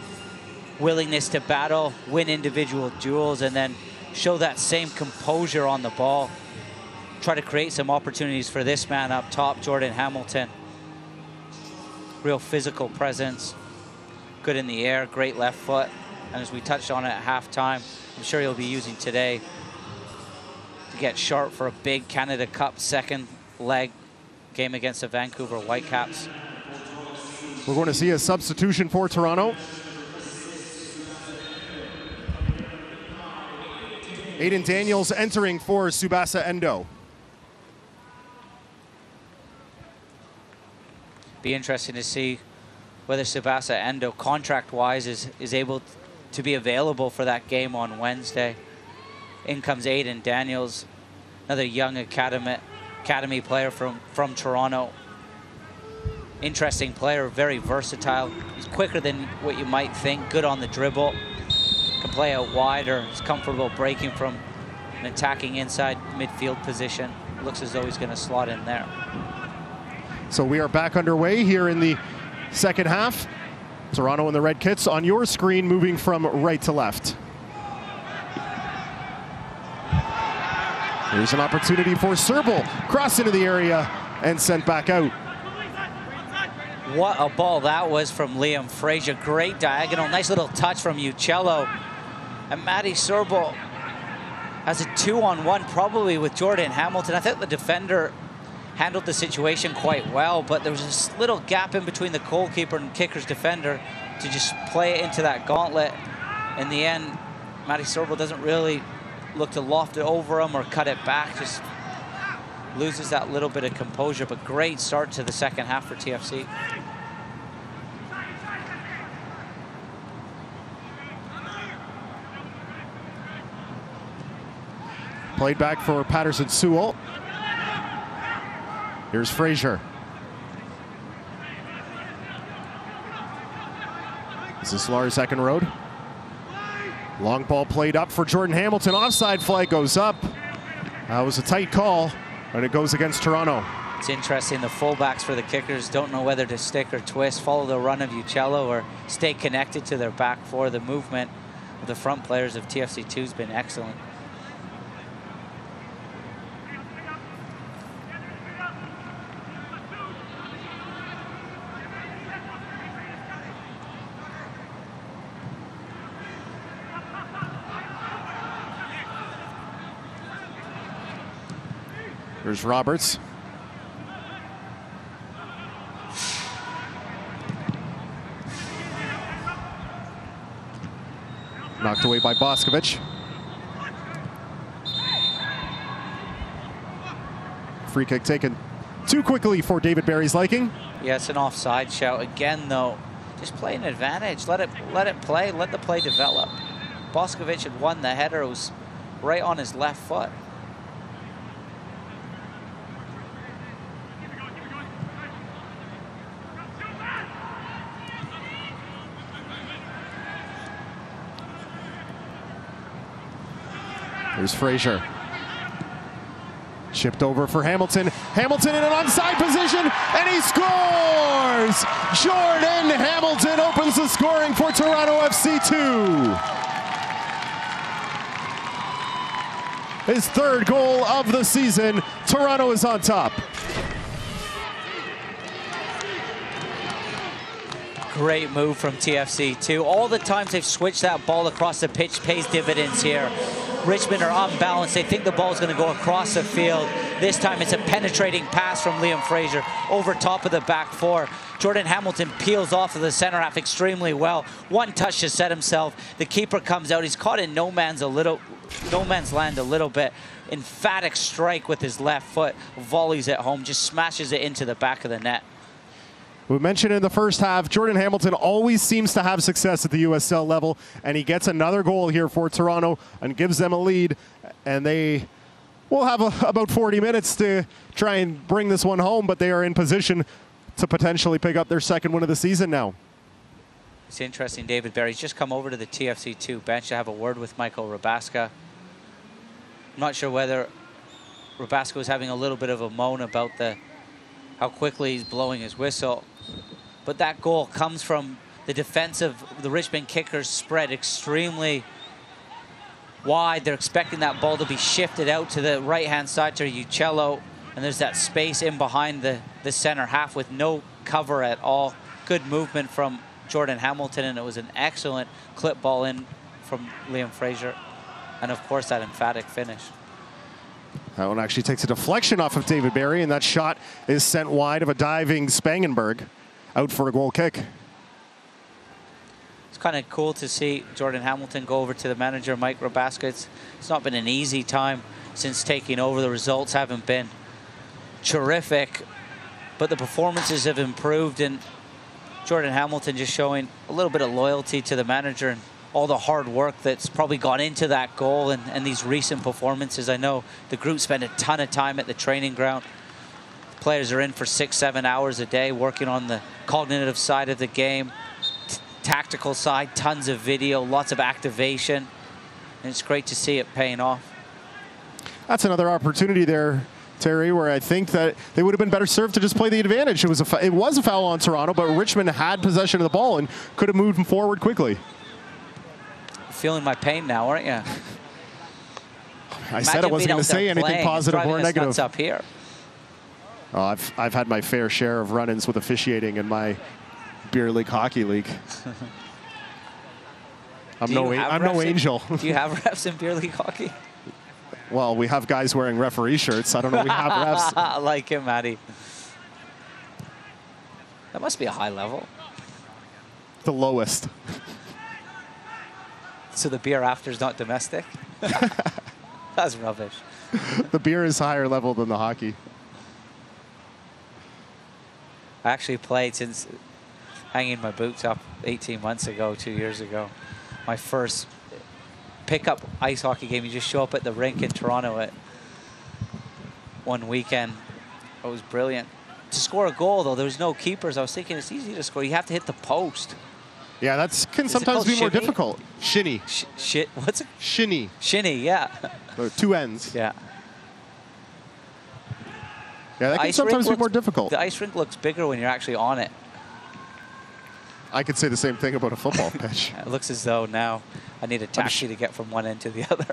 willingness to battle, win individual duels, and then show that same composure on the ball. Try to create some opportunities for this man up top, Jordan Hamilton. Real physical presence, good in the air, great left foot. And as we touched on it at halftime, I'm sure he'll be using today to get sharp for a big Canada Cup second leg game against the Vancouver Whitecaps. We're going to see a substitution for Toronto. Aiden Daniels entering for Tsubasa Endo. Be interesting to see whether Tsubasa Endo, contract-wise, is able to be available for that game on Wednesday. In comes Aiden Daniels, another young academy player from Toronto. Interesting player, very versatile. He's quicker than what you might think, good on the dribble. Can play out wide, or is comfortable breaking from an attacking inside midfield position. Looks as though he's going to slot in there. So we are back underway here in the second half. Toronto in the red kits on your screen, moving from right to left. Here's an opportunity for Serbal. Cross into the area and sent back out. What a ball that was from Liam Frazier. Great diagonal, nice little touch from Uccello. And Matty Serbal has a 2-on-1 probably with Jordan Hamilton. I think the defender handled the situation quite well, but there was this little gap in between the goalkeeper and kicker's defender to just play it into that gauntlet. In the end, Matty Serbal doesn't really look to loft it over him or cut it back, just loses that little bit of composure, but great start to the second half for TFC. Played back for Patterson Sewell. Here's Frazier. This is Lars Eckenrode. Long ball played up for Jordan Hamilton. Offside flag goes up. That was a tight call, and it goes against Toronto. It's interesting, the fullbacks for the kickers don't know whether to stick or twist, follow the run of Uccello, or stay connected to their back four. The movement of the front players of TFC2 has been excellent. Here's Roberts. Knocked away by Boskovic. Free kick taken too quickly for David Barry's liking. Yeah, it's an offside shout. Again, though, just play an advantage. Let it play. Let the play develop. Boskovic had won the header. It was right on his left foot. Here's Frazier. Chipped over for Hamilton. Hamilton in an onside position, and he scores! Jordan Hamilton opens the scoring for Toronto FC2. His third goal of the season. Toronto is on top. great move from TFC2. All the times they've switched that ball across the pitch pays dividends here. Richmond are unbalanced. They think the ball's going to go across the field. This time it's a penetrating pass from Liam Fraser over top of the back four. Jordan Hamilton peels off of the center half extremely well. One touch to set himself. The keeper comes out. He's caught in no man's land a little bit. Emphatic strike with his left foot. Volleys it home. Just smashes it into the back of the net. We mentioned in the first half, Jordan Hamilton always seems to have success at the USL level, and he gets another goal here for Toronto and gives them a lead, and they will have about 40 minutes to try and bring this one home, but they are in position to potentially pick up their second win of the season now. It's interesting, David Barry's just come over to the TFC2 bench to have a word with Michael Rabaska. I'm not sure whether Rabaska was having a little bit of a moan about how quickly he's blowing his whistle. But that goal comes from the defense of the Richmond Kickers spread extremely wide. They're expecting that ball to be shifted out to the right-hand side to Uccello. And there's that space in behind the center half with no cover at all. Good movement from Jordan Hamilton, and it was an excellent clip ball in from Liam Fraser. And of course, that emphatic finish. That one actually takes a deflection off of David Barry, and that shot is sent wide of a diving Spangenberg out for a goal kick. It's kind of cool to see Jordan Hamilton go over to the manager, Mike Rabaska. It's not been an easy time since taking over. The results haven't been terrific, but the performances have improved, and Jordan Hamilton just showing a little bit of loyalty to the manager and all the hard work that's probably gone into that goal and these recent performances. I know the group spent a ton of time at the training ground. Players are in for 6-7 hours a day working on the cognitive side of the game, tactical side, tons of video, lots of activation, and it's great to see it paying off. That's another opportunity there, Terry, where I think that they would have been better served to just play the advantage. It was a foul on Toronto, but Richmond had possession of the ball and could have moved forward quickly. Feeling my pain now, aren't you? I said I wasn't going to say anything positive or negative. Up here. Oh, I've had my fair share of run-ins with officiating in my beer league hockey league. I'm no angel. Do you have refs in beer league hockey? Well, we have guys wearing referee shirts. I don't know if we have refs. I like him, Matty. That must be a high level. The lowest. So the beer after is not domestic? That's rubbish. The beer is higher level than the hockey. I actually played since hanging my boots up 18 months ago, 2 years ago. My first pickup ice hockey game. You just show up at the rink in Toronto at one weekend. It was brilliant. To score a goal, though, there was no keepers. I was thinking it's easy to score. You have to hit the post. Yeah, that can sometimes be more difficult. Shinny. What's it? Shinny. Shinny, yeah. Two ends. Yeah. Yeah, that can sometimes be more difficult. The ice rink looks bigger when you're actually on it. I could say the same thing about a football pitch. It looks as though now I need a taxi to get from one end to the other.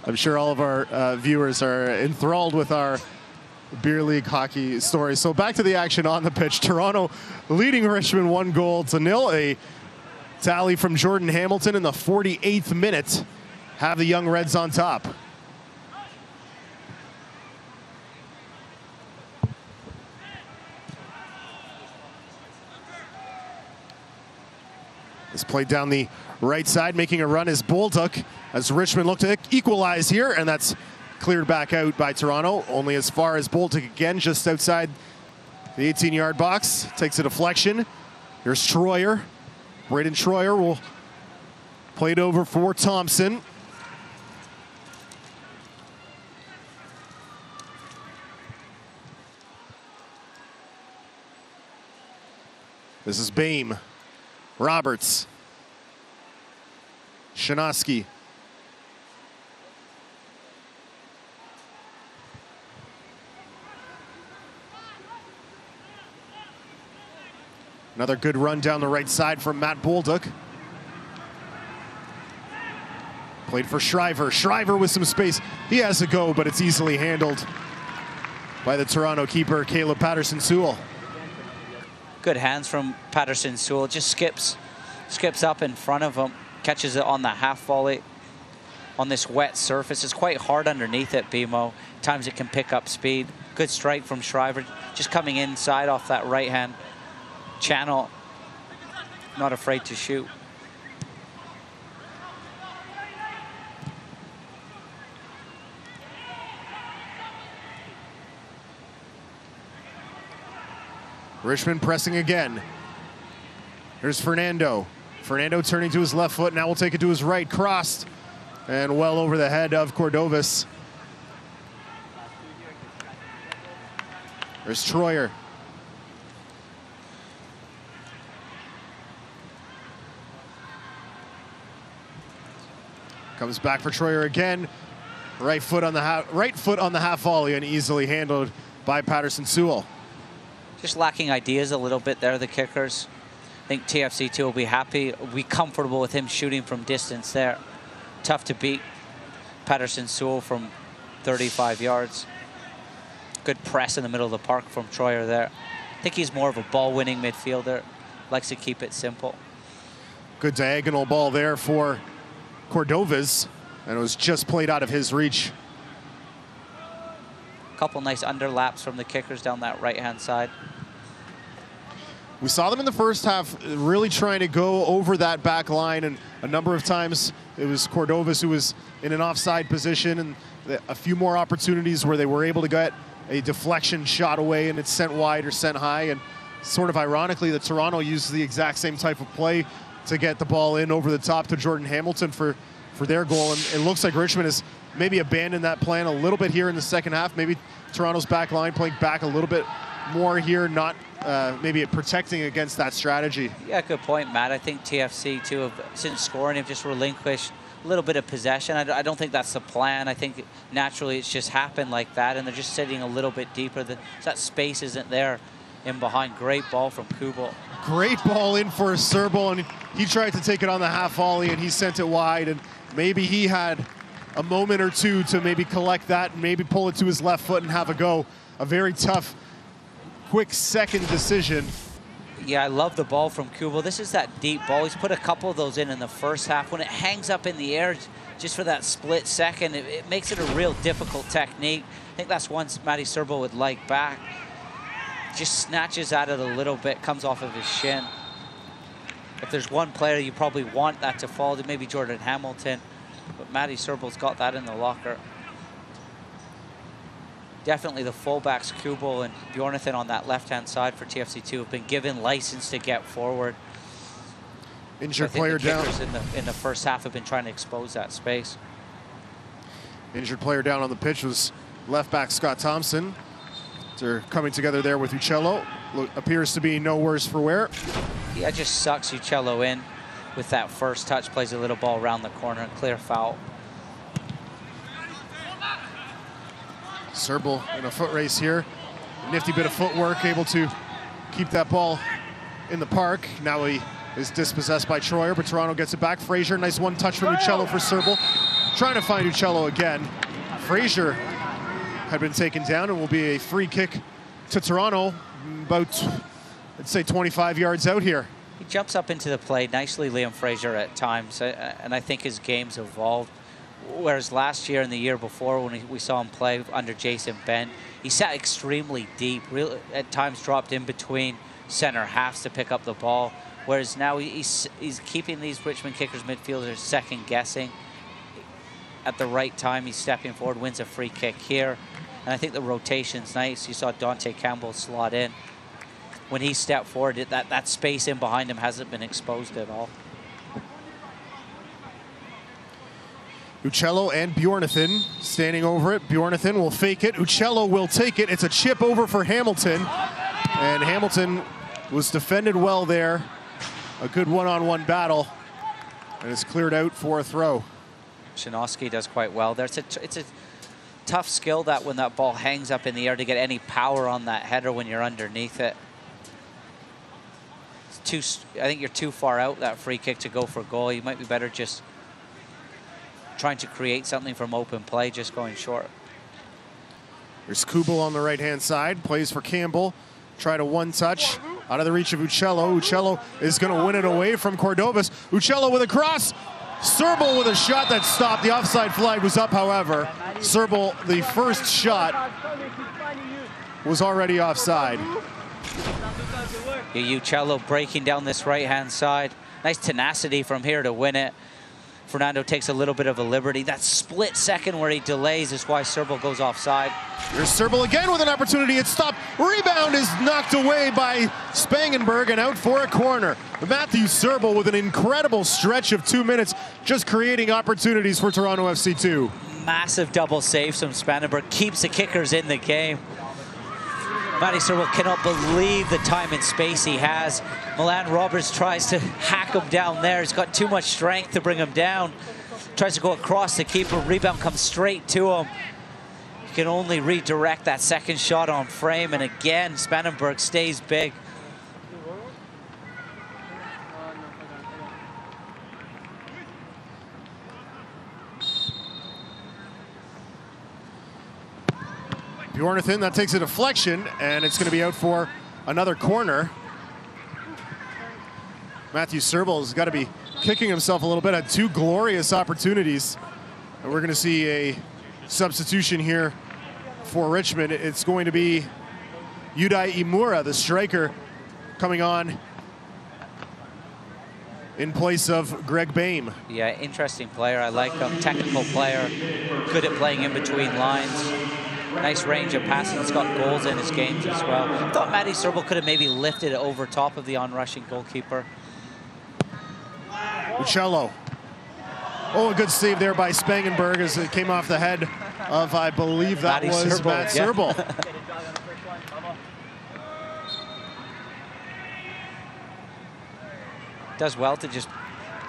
I'm sure all of our viewers are enthralled with our beer league hockey story. So back to the action on the pitch. Toronto leading Richmond 1-0. A tally from Jordan Hamilton in the 48th minute. Have the Young Reds on top. This played down the right side, making a run is Bolduc as Richmond look to equalize here, and that's cleared back out by Toronto, only as far as Bolduc again, just outside the 18-yard box. Takes a deflection. Here's Troyer. Braden Troyer will play it over for Thompson. This is Bame. Roberts. Shinosky. Another good run down the right side from Matt Bolduc. Played for Shriver. Shriver with some space. He has to go, but it's easily handled by the Toronto keeper, Caleb Patterson-Sewell. Good hands from Patterson-Sewell. Just skips up in front of him, catches it on the half volley on this wet surface. It's quite hard underneath it, BMO. Times it can pick up speed. Good strike from Shriver, just coming inside off that right-hand channel. Not afraid to shoot. Richmond pressing again. Here's Fernando. Fernando turning to his left foot. Now will take it to his right. Crossed. And well over the head of Cordovez. There's Troyer. Comes back for Troyer again. Right foot on the half volley, and easily handled by Patterson-Sewell. Just lacking ideas a little bit there, the kickers. I think TFC2 will be happy, be comfortable with him shooting from distance there. Tough to beat Patterson-Sewell from 35 yards. Good press in the middle of the park from Troyer there. I think he's more of a ball-winning midfielder. Likes to keep it simple. Good diagonal ball there for Cordovez, and it was just played out of his reach. Couple nice underlaps from the kickers down that right-hand side. We saw them in the first half really trying to go over that back line, and a number of times it was Cordovez who was in an offside position, and a few more opportunities where they were able to get a deflection shot away and it's sent wide or sent high. And sort of ironically, the Toronto used the exact same type of play to get the ball in over the top to Jordan Hamilton for their goal. And it looks like Richmond has maybe abandoned that plan a little bit here in the second half. Maybe Toronto's back line playing back a little bit more here, not maybe protecting against that strategy. Yeah, good point, Matt. I think TFC too, have, since scoring, have just relinquished a little bit of possession. I don't think that's the plan. I think naturally it's just happened like that, and they're just sitting a little bit deeper. That space isn't there in behind. Great ball from Kubel. Great ball in for Serbo, and he tried to take it on the half volley, and he sent it wide, and maybe he had a moment or two to maybe collect that and maybe pull it to his left foot and have a go. A very tough, quick second decision. Yeah, I love the ball from Kubel. This is that deep ball. He's put a couple of those in the first half. When it hangs up in the air just for that split second, it makes it a real difficult technique. I think that's one Matty Serbo would like back. Just snatches at it a little bit, comes off of his shin. If there's one player you probably want that to fall, then maybe Jordan Hamilton. But Matty Serbo's got that in the locker. Definitely the fullbacks, Kubel and Bjornathan on that left-hand side for TFC2 have been given license to get forward. Injured player down. In the first half have been trying to expose that space. Injured player down on the pitch was left back Scott Thompson. They're coming together there with Uccello. Appears to be no worse for wear. Yeah, it just sucks Uccello in with that first touch, plays a little ball around the corner, clear foul. Serbo in a foot race here. Nifty bit of footwork, able to keep that ball in the park. Now he is dispossessed by Troyer, but Toronto gets it back. Frazier, nice one touch from Uccello for Serbo. Trying to find Uccello again. Frazier had been taken down and will be a free kick to Toronto, about, I'd say, 25 yards out here. He jumps up into the play nicely, Liam Frazier, at times, and I think his game's evolved. Whereas last year and the year before, when we saw him play under Jason Benn, he sat extremely deep, really, at times dropped in between center halves to pick up the ball. Whereas now he's keeping these Richmond Kickers midfielders second guessing. At the right time, he's stepping forward, wins a free kick here. And I think the rotation's nice. You saw Dante Campbell slot in. When he stepped forward, that space in behind him hasn't been exposed at all. Uccello and Bjornathan standing over it. Bjornathan will fake it. Uccello will take it. It's a chip over for Hamilton. And Hamilton was defended well there. A good one-on-one battle. And it's cleared out for a throw. Shinovsky does quite well there. It's a tough skill that when that ball hangs up in the air to get any power on that header when you're underneath it. I think you're too far out that free kick to go for goal. You might be better just trying to create something from open play, just going short. There's Kubel on the right-hand side, plays for Campbell. Tried a one-touch, out of the reach of Uccello. Uccello is going to win it away from Cordovas. Uccello with a cross. Serbal with a shot that stopped. The offside flag was up, however. Serbal, the first shot, was already offside. Uccello breaking down this right-hand side. Nice tenacity from here to win it. Fernando takes a little bit of a liberty. That split second where he delays is why Serbal goes offside. Here's Serbal again with an opportunity. It's stopped. Rebound is knocked away by Spangenberg and out for a corner. Matthew Serbal with an incredible stretch of 2 minutes, just creating opportunities for Toronto FC2. Massive double save from Spangenberg. Keeps the kickers in the game. Matty Serbal cannot believe the time and space he has. Milan Roberts tries to hack him down there. He's got too much strength to bring him down. Tries to go across the keeper. Rebound comes straight to him. He can only redirect that second shot on frame. And again, Spangenberg stays big. Bjornathan, that takes a deflection, and it's going to be out for another corner. Matthew Serbal has got to be kicking himself a little bit. Had two glorious opportunities. And we're going to see a substitution here for Richmond. It's going to be Yudai Imura, the striker, coming on in place of Greg Bame. Yeah, interesting player. I like him. Technical player. Good at playing in between lines. Nice range of passing. He's got goals in his games as well. I thought Matty Serbal could have maybe lifted it over top of the onrushing goalkeeper. Uccello. Oh, a good save there by Spangenberg as it came off the head of, I believe that was Serbal, Matt Serbal. Yeah. Does well to just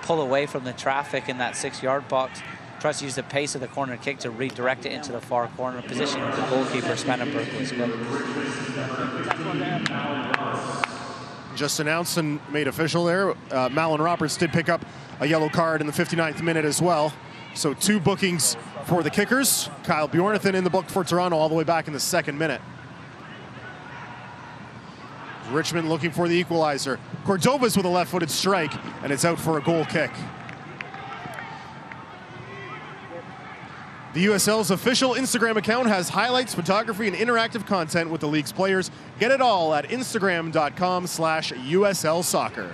pull away from the traffic in that 6-yard box. Tries to use the pace of the corner kick to redirect it into the far corner position with the goalkeeper. Spangenberg was good. Just announced and made official there. Malin Roberts did pick up a yellow card in the 59th minute as well. So 2 bookings for the kickers. Kyle Bjornathan in the book for Toronto all the way back in the 2nd minute. Richmond looking for the equalizer. Cordovas with a left-footed strike, and it's out for a goal kick. The USL's official Instagram account has highlights, photography, and interactive content with the league's players. Get it all at instagram.com/USL Soccer.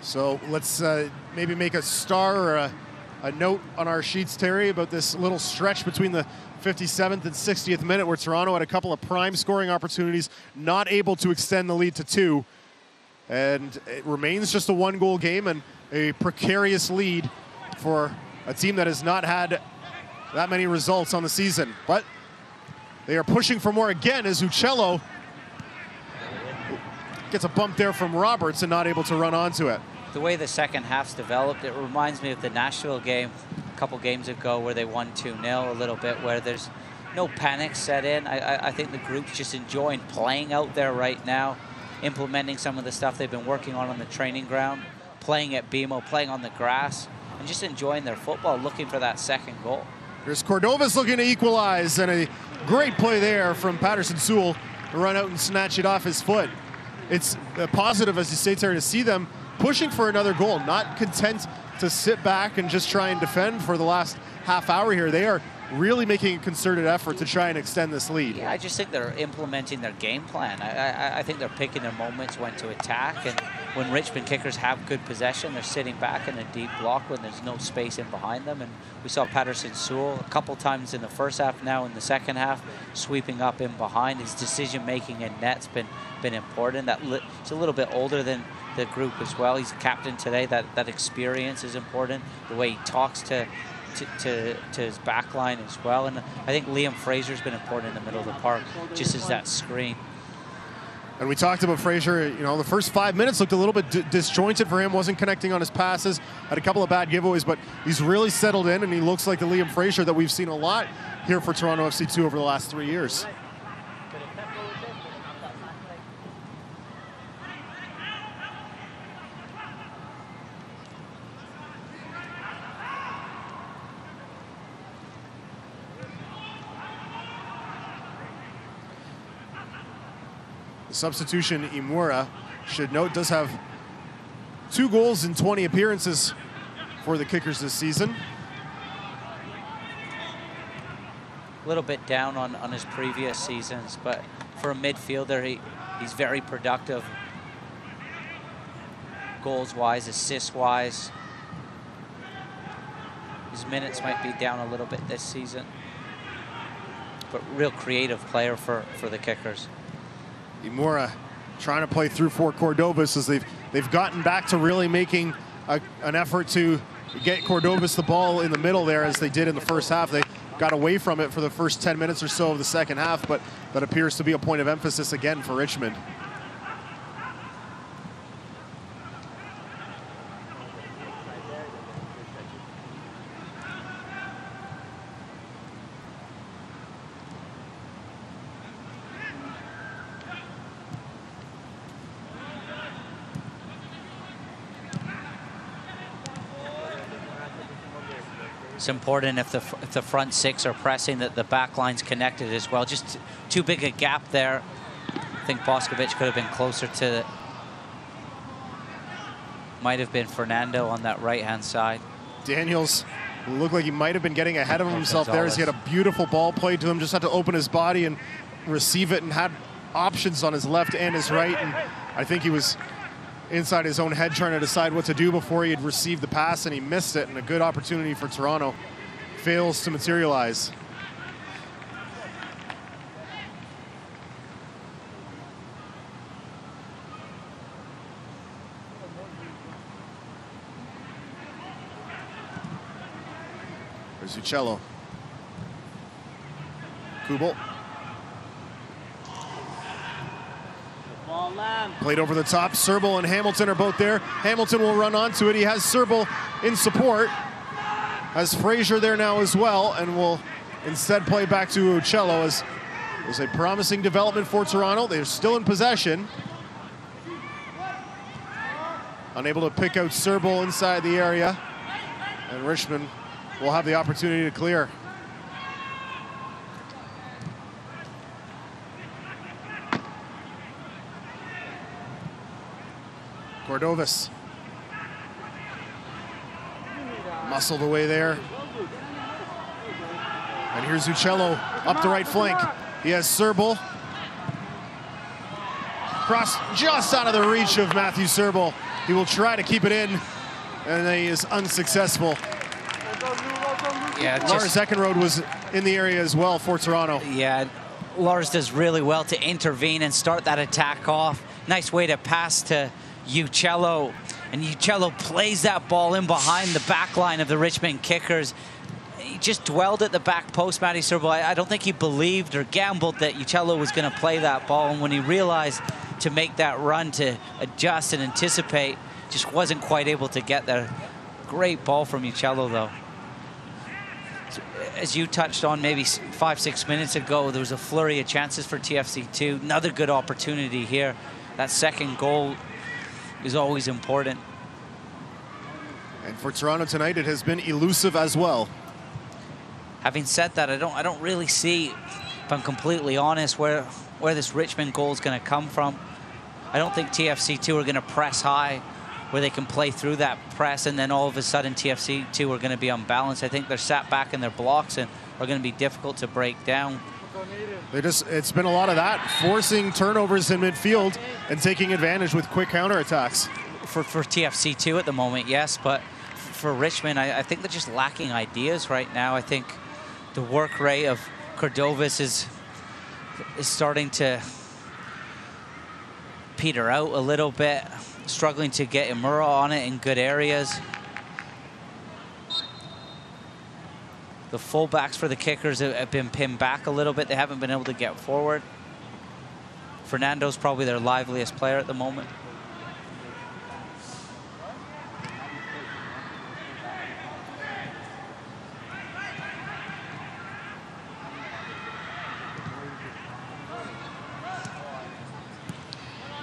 So let's maybe make a star or a note on our sheets, Terry, about this little stretch between the 57th and 60th minute where Toronto had a couple of prime scoring opportunities, not able to extend the lead to 2. And it remains just a 1-goal game and a precarious lead for a team that has not had that many results on the season. But they are pushing for more again as Uccello gets a bump there from Roberts and not able to run onto it. The way the second half's developed, it reminds me of the Nashville game a couple games ago where they won 2-0 a little bit, where there's no panic set in. I think the group's just enjoying playing out there right now, implementing some of the stuff they've been working on the training ground, playing at BMO, playing on the grass, and just enjoying their football, looking for that second goal. Here's Cordovas looking to equalize, and a great play there from Patterson Sewell to run out and snatch it off his foot. It's a positive, as you say, Terry, to see them pushing for another goal, not content to sit back and just try and defend for the last half hour here. They are really making a concerted effort to try and extend this lead. Yeah, I just think they're implementing their game plan. I think they're picking their moments when to attack, and when Richmond kickers have good possession, they're sitting back in a deep block when there's no space in behind them. And we saw Patterson Sewell a couple times in the first half, now in the second half, sweeping up in behind. His decision-making in net's been important. He's a little bit older than the group as well. He's a captain today. That experience is important. The way he talks to his back line as well. And I think Liam Fraser's been important in the middle of the park, just as that screen. And we talked about Fraser, you know, the first 5 minutes looked a little bit disjointed for him, wasn't connecting on his passes, had a couple of bad giveaways, but he's really settled in, and he looks like the Liam Fraser that we've seen a lot here for Toronto FC2 over the last 3 years. substitution Imura, should note, does have 2 goals in 20 appearances for the Kickers this season. A little bit down on his previous seasons, but for a midfielder, he's very productive. Goals-wise, assists-wise. His minutes might be down a little bit this season, but real creative player for the Kickers. Imura trying to play through for Cordovas as they've gotten back to really making an effort to get Cordovas the ball in the middle there, as they did in the first half. They got away from it for the first 10 minutes or so of the second half, but that appears to be a point of emphasis again for Richmond. It's important if the front 6 are pressing that the back line's connected as well. Just too big a gap there. I think Boskovic could have been closer to it. Might have been Fernando on that right-hand side. Daniels looked like he might have been getting ahead of himself there, as he had a beautiful ball played to him. Just had to open his body and receive it, and had options on his left and his right. And I think he was inside his own head trying to decide what to do before he had received the pass, and he missed it, and a good opportunity for Toronto fails to materialize. There's Uccello. Kubel. Played over the top. Serbal and Hamilton are both there. Hamilton will run onto it. He has Serbal in support. Has Frazier there now as well, and will instead play back to Uccello, as it was a promising development for Toronto. They're still in possession. Unable to pick out Serbal inside the area, and Richmond will have the opportunity to clear. Cordovas muscled away there. And here's Uccello up the right flank. He has Serbal. Cross just out of the reach of Matthew Serbal. He will try to keep it in, and he is unsuccessful. Yeah, Lars Eckenrode was in the area as well for Toronto. Yeah, Lars does really well to intervene and start that attack off. Nice way to pass to Uccello, and Uccello plays that ball in behind the back line of the Richmond Kickers. He just dwelled at the back post, Matty Serbal. I don't think he believed or gambled that Uccello was going to play that ball, and when he realized to make that run to adjust and anticipate, just wasn't quite able to get there. Great ball from Uccello, though. As you touched on maybe 5-6 minutes ago, there was a flurry of chances for TFC2. Another good opportunity here. That second goal is always important. And for Toronto tonight, it has been elusive as well. Having said that, I don't really see, if I'm completely honest, where this Richmond goal is going to come from. I don't think TFC2 are going to press high, where they can play through that press, and then all of a sudden TFC2 are going to be unbalanced. I think they're sat back in their blocks and are going to be difficult to break down. It's been a lot of that, forcing turnovers in midfield and taking advantage with quick counterattacks. For TFC2 at the moment, yes, but for Richmond, I think they're just lacking ideas right now. I think the work rate of Cordovas is starting to peter out a little bit, struggling to get Imura on it in good areas. The fullbacks for the Kickers have been pinned back a little bit. They haven't been able to get forward. Fernando's probably their liveliest player at the moment.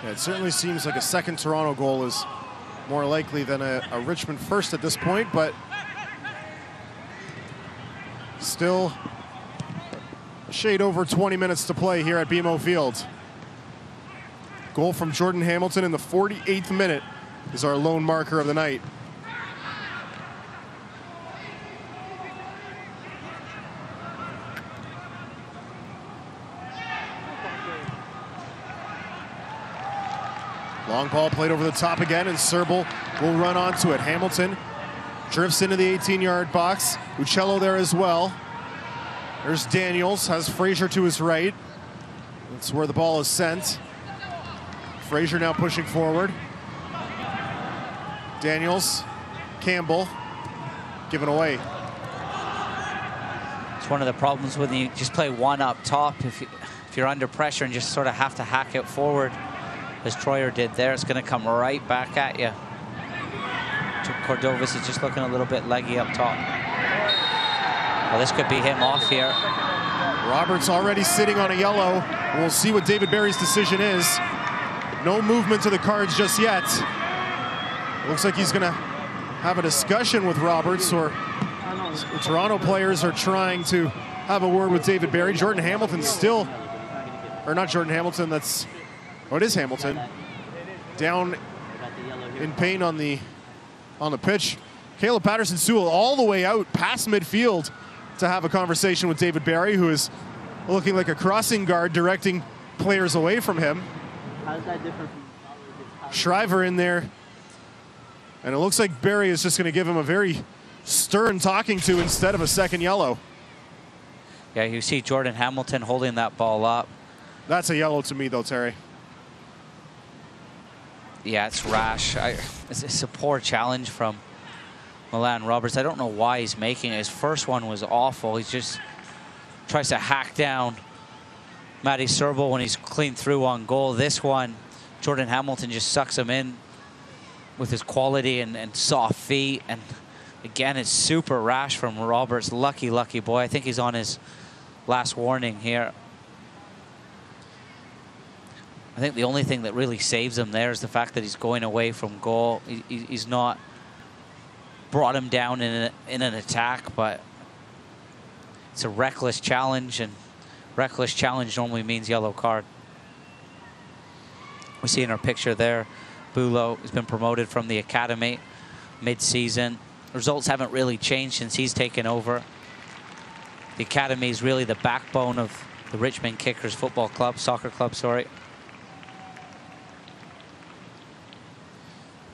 Yeah, it certainly seems like a second Toronto goal is more likely than a Richmond first at this point, but still a shade over 20 minutes to play here at BMO Field. Goal from Jordan Hamilton in the 48th minute is our lone marker of the night. Long ball played over the top again, and Serbal will run onto it. Hamilton drifts into the 18-yard box. Uccello there as well. There's Daniels, has Frazier to his right. That's where the ball is sent. Frazier now pushing forward. Daniels, Campbell, given away. It's one of the problems when you just play one up top. If you're under pressure and just sort of have to hack it forward, as Troyer did there, it's going to come right back at you. Cordovas is just looking a little bit leggy up top. Well, this could be him off here. Roberts already sitting on a yellow. We'll see what David Barry's decision is. No movement to the cards just yet. It looks like he's going to have a discussion with Roberts, or the Toronto players are trying to have a word with David Barry. Jordan Hamilton still, or not Jordan Hamilton, that's, oh, it is Hamilton. Down in pain on the pitch. Caleb Patterson-Sewell all the way out past midfield to have a conversation with David Barry, who is looking like a crossing guard directing players away from him. How is that different from Shriver in there. And it looks like Barry is just going to give him a very stern talking to instead of a second yellow. Yeah, you see Jordan Hamilton holding that ball up. That's a yellow to me, though, Terry. Yeah, it's rash. It's a poor challenge from Milan Roberts. I don't know why he's making it. His first one was awful. He just tries to hack down Matty Serbal when he's clean through on goal. This one, Jordan Hamilton just sucks him in with his quality and soft feet. And again, it's super rash from Roberts. Lucky boy. I think he's on his last warning here. I think the only thing that really saves him there is the fact that he's going away from goal. He's not brought him down in an attack, but it's a reckless challenge, and reckless challenge normally means yellow card. We see in our picture there, Bulo has been promoted from the academy mid-season. Results haven't really changed since he's taken over. The academy is really the backbone of the Richmond Kickers football club, soccer club, sorry.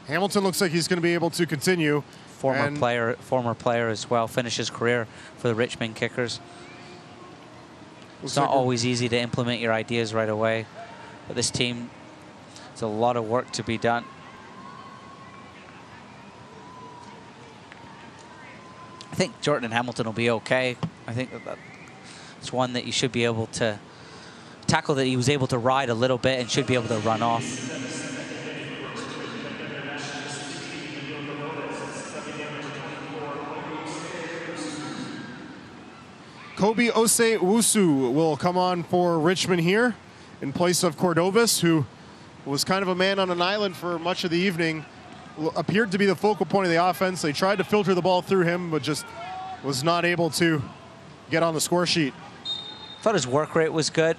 Hamilton looks like he's going to be able to continue. Former player as well, finished his career for the Richmond Kickers. It's not always easy to implement your ideas right away, but this team, it's a lot of work to be done. I think Jordan Hamilton will be okay. I think that's one that you should be able to tackle, that he was able to ride a little bit and should be able to run off. Kobe Ose-Wusu will come on for Richmond here in place of Cordovas, who was kind of a man on an island for much of the evening. Appeared to be the focal point of the offense. They tried to filter the ball through him, but just was not able to get on the score sheet. Thought his work rate was good.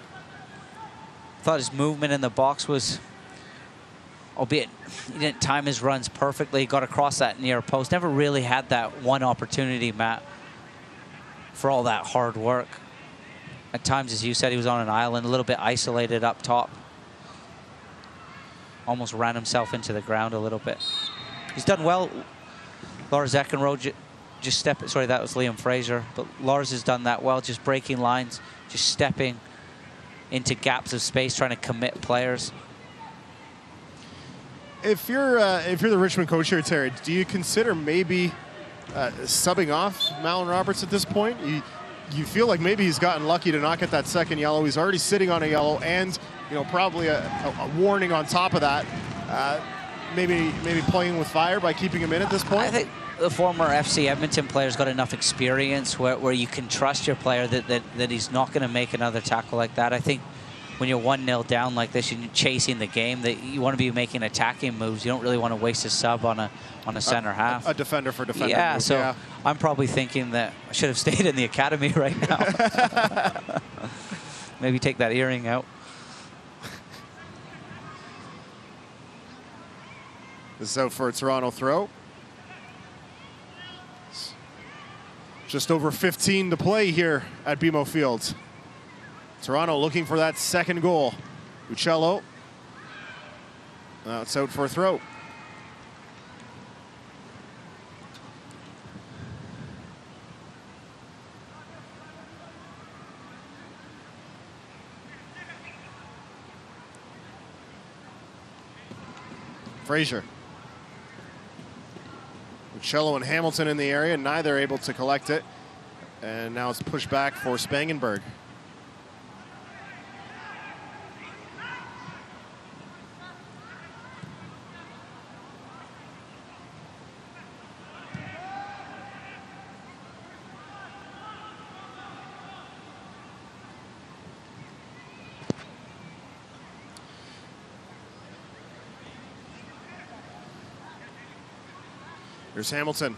Thought his movement in the box was, albeit he didn't time his runs perfectly, got across that near post. Never really had that one opportunity, Matt, for all that hard work. At times, as you said, he was on an island, a little bit isolated up top. Almost ran himself into the ground a little bit. He's done well. Lars Eckenrode sorry, that was Liam Fraser, but Lars has done that well, just breaking lines, just stepping into gaps of space, trying to commit players. If you're the Richmond coach here, Terry, do you consider maybe subbing off Malin Roberts at this point? You feel like maybe he's gotten lucky to not get that second yellow. He's already sitting on a yellow, and probably a warning on top of that. Maybe playing with fire by keeping him in at this point. I think the former FC Edmonton player's got enough experience where you can trust your player that he's not going to make another tackle like that. I think when you're 1-0 down like this and you're chasing the game, that you want to be making attacking moves. You don't really want to waste a sub on a center half. A defender for defender. Yeah, move, so yeah. I'm probably thinking that I should have stayed in the academy right now. Maybe take that earring out. This is out for a Toronto throw. Just over 15 to play here at BMO Field. Toronto looking for that second goal. Uccello. Now it's out for a throw. Frazier. Uccello and Hamilton in the area, neither able to collect it. And now it's pushed back for Spangenberg. Here's Hamilton.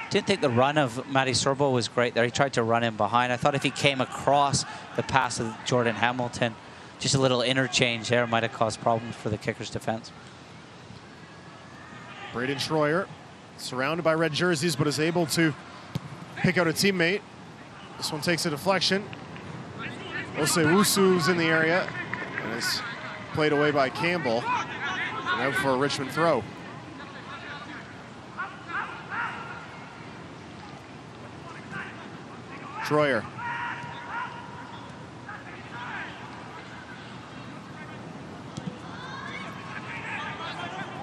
Didn't think the run of Matty Serbo was great there. He tried to run in behind. I thought if he came across the pass of Jordan Hamilton, just a little interchange there might have caused problems for the Kickers' defense. Braden Schroyer, surrounded by red jerseys, but is able to pick out a teammate. This one takes a deflection. Osei-Wusu's in the area, and is played away by Campbell. And out for a Richmond throw. Schroyer.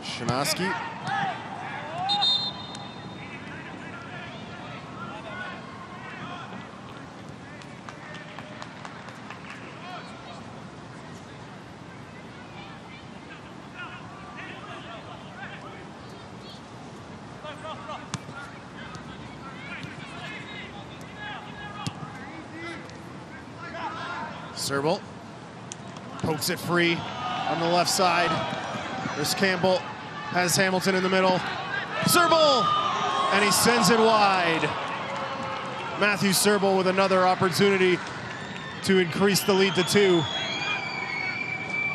Shanoski. Serbo pokes it free on the left side. There's Campbell, has Hamilton in the middle. Serbo, and he sends it wide. Matthew Serbo with another opportunity to increase the lead to 2.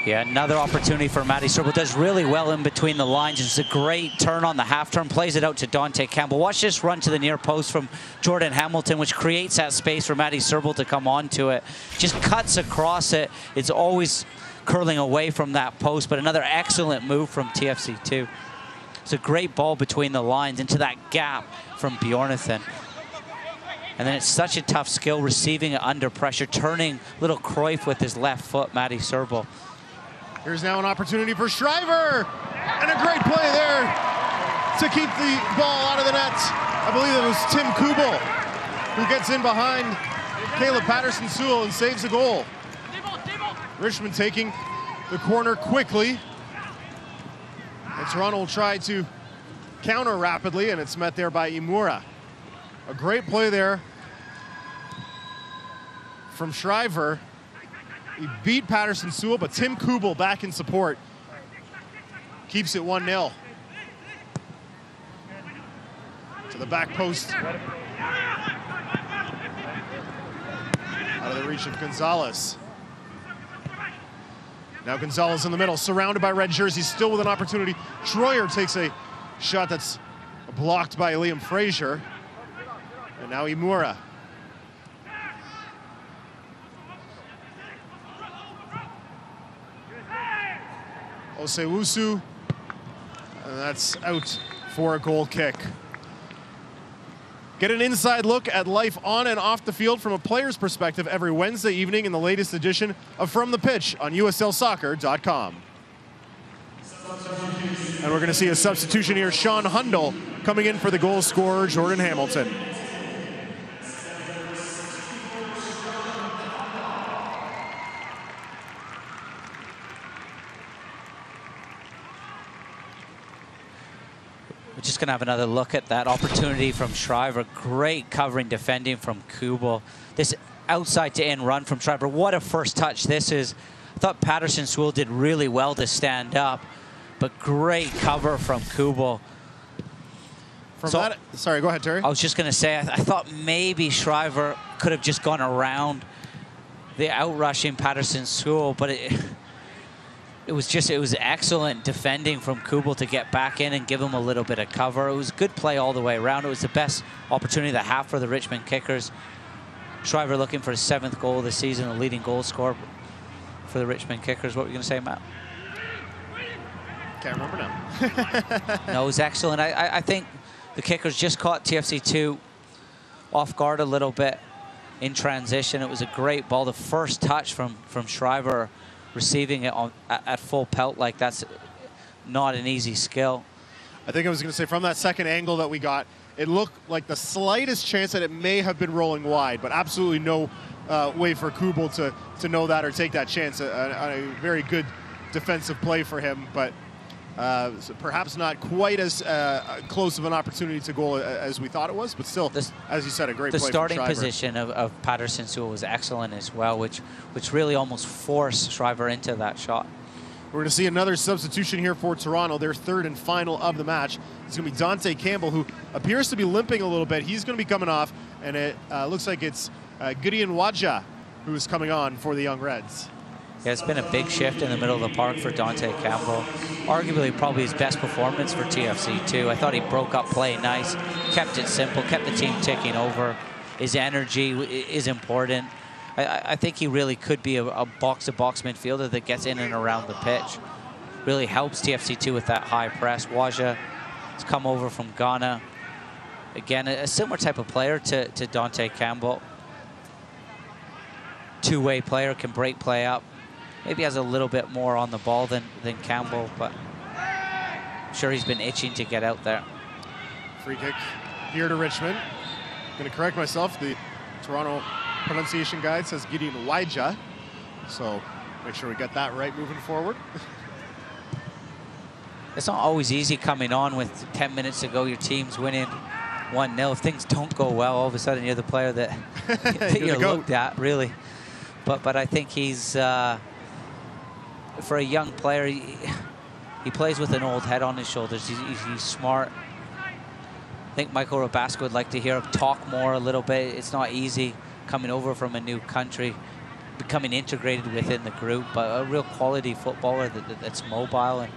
Yeah, another opportunity for Matty Serbo. Does really well in between the lines. It's a great turn on the half turn. Plays it out to Dante Campbell. Watch this run to the near post from Jordan Hamilton, which creates that space for Matty Serbo to come onto it. Just cuts across it. It's always curling away from that post, but another excellent move from TFC2. It's a great ball between the lines into that gap from Bjornathan. And then it's such a tough skill receiving it under pressure, turning little Cruyff with his left foot, Matty Serbo. Here's now an opportunity for Shriver, and a great play there to keep the ball out of the net. I believe it was Tim Kubel who gets in behind Caleb Patterson-Sewell and saves the goal. Richmond taking the corner quickly. And Toronto will try to counter rapidly, and it's met there by Imura. A great play there from Shriver. He beat Patterson-Sewell, but Tim Kubel back in support. Keeps it 1-0. To the back post. Out of the reach of Gonzalez. Now Gonzalez in the middle, surrounded by red jerseys, still with an opportunity. Schroyer takes a shot that's blocked by Liam Frazier. And now Imura. Osei-Wusu, and that's out for a goal kick. Get an inside look at life on and off the field from a player's perspective every Wednesday evening in the latest edition of From the Pitch on USLsoccer.com. And we're going to see a substitution here. Sean Hundle coming in for the goal scorer, Jordan Hamilton. We're just going to have another look at that opportunity from Shriver. Great covering defending from Kubel. This outside to in run from Shriver. What a first touch this is. I thought Patterson-Sewell did really well to stand up, but great cover from Kubel. Sorry, go ahead, Terry. I was just going to say, I thought maybe Shriver could have just gone around the outrushing Patterson-Sewell, but It was excellent defending from Kubel to get back in and give him a little bit of cover. It was good play all the way around. It was the best opportunity they have for the Richmond Kickers. Shriver looking for his 7th goal of the season, the leading goal scorer for the Richmond Kickers. What were you going to say, Matt? Can't remember now. No, it was excellent. I think the Kickers just caught TFC2 off guard a little bit in transition. It was a great ball. The first touch from Shriver, receiving it at full pelt, like that's not an easy skill. I think I was going to say, from that second angle that we got, it looked like the slightest chance that it may have been rolling wide, but absolutely no way for Kubel to know that or take that chance. A very good defensive play for him, but so perhaps not quite as close of an opportunity to goal as we thought it was, but still, as you said, a great play. The starting position of Patterson Sewell was excellent as well, which really almost forced Shriver into that shot. We're going to see another substitution here for Toronto, their 3rd and final of the match. It's going to be Dante Campbell, who appears to be limping a little bit. He's going to be coming off, and it looks like it's Gideon Wadja who is coming on for the Young Reds. Yeah, it's been a big shift in the middle of the park for Dante Campbell. Arguably probably his best performance for TFC2. I thought he broke up play nice, kept it simple, kept the team ticking over. His energy is important. I think he really could be a box-to-box midfielder that gets in and around the pitch. Really helps TFC2 with that high press. Waja has come over from Ghana. Again, a similar type of player to Dante Campbell. Two-way player, can break play up. Maybe has a little bit more on the ball than Campbell, but I'm sure he's been itching to get out there. Free kick here to Richmond. Going to correct myself. The Toronto pronunciation guide says Gideon Wadja, so make sure we get that right moving forward. It's not always easy coming on with 10 minutes to go, your team's winning 1-0. If things don't go well, all of a sudden you're the player that, that you're looked at, really. But I think he's, for a young player, he plays with an old head on his shoulders. He's smart. I think Michael Rabasco would like to hear him talk more a little bit. It's not easy coming over from a new country, becoming integrated within the group, but a real quality footballer that's mobile,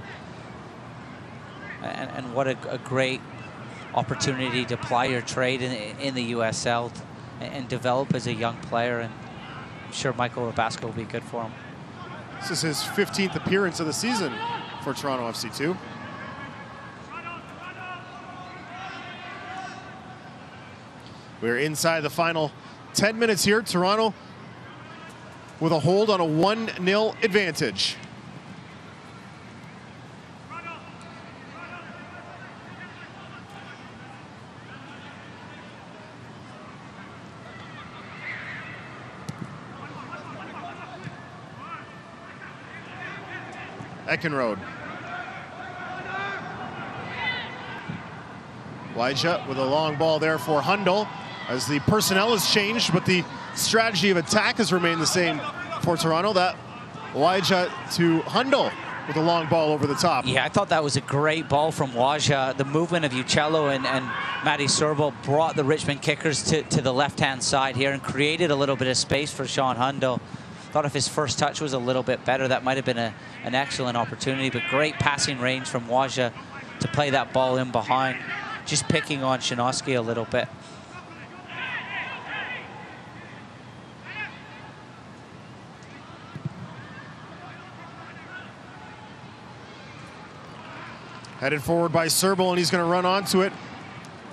and what a great opportunity to ply your trade in the USL and develop as a young player, and I'm sure Michael Rabasco will be good for him. This is his 15th appearance of the season for Toronto FC2. We're inside the final 10 minutes here. Toronto with a hold on a 1-0 advantage. Eckenrode. Wadja with a long ball there for Hundle, as the personnel has changed, but the strategy of attack has remained the same for Toronto. That Wadja to Hundle with a long ball over the top. Yeah, I thought that was a great ball from Wadja. The movement of Uccello and Matty Serbal brought the Richmond Kickers to the left-hand side here and created a little bit of space for Sean Hundle. Thought if his first touch was a little bit better, that might have been an excellent opportunity, but great passing range from Wadja to play that ball in behind. Just picking on Shinosky a little bit. Headed forward by Serbal, and he's going to run onto it.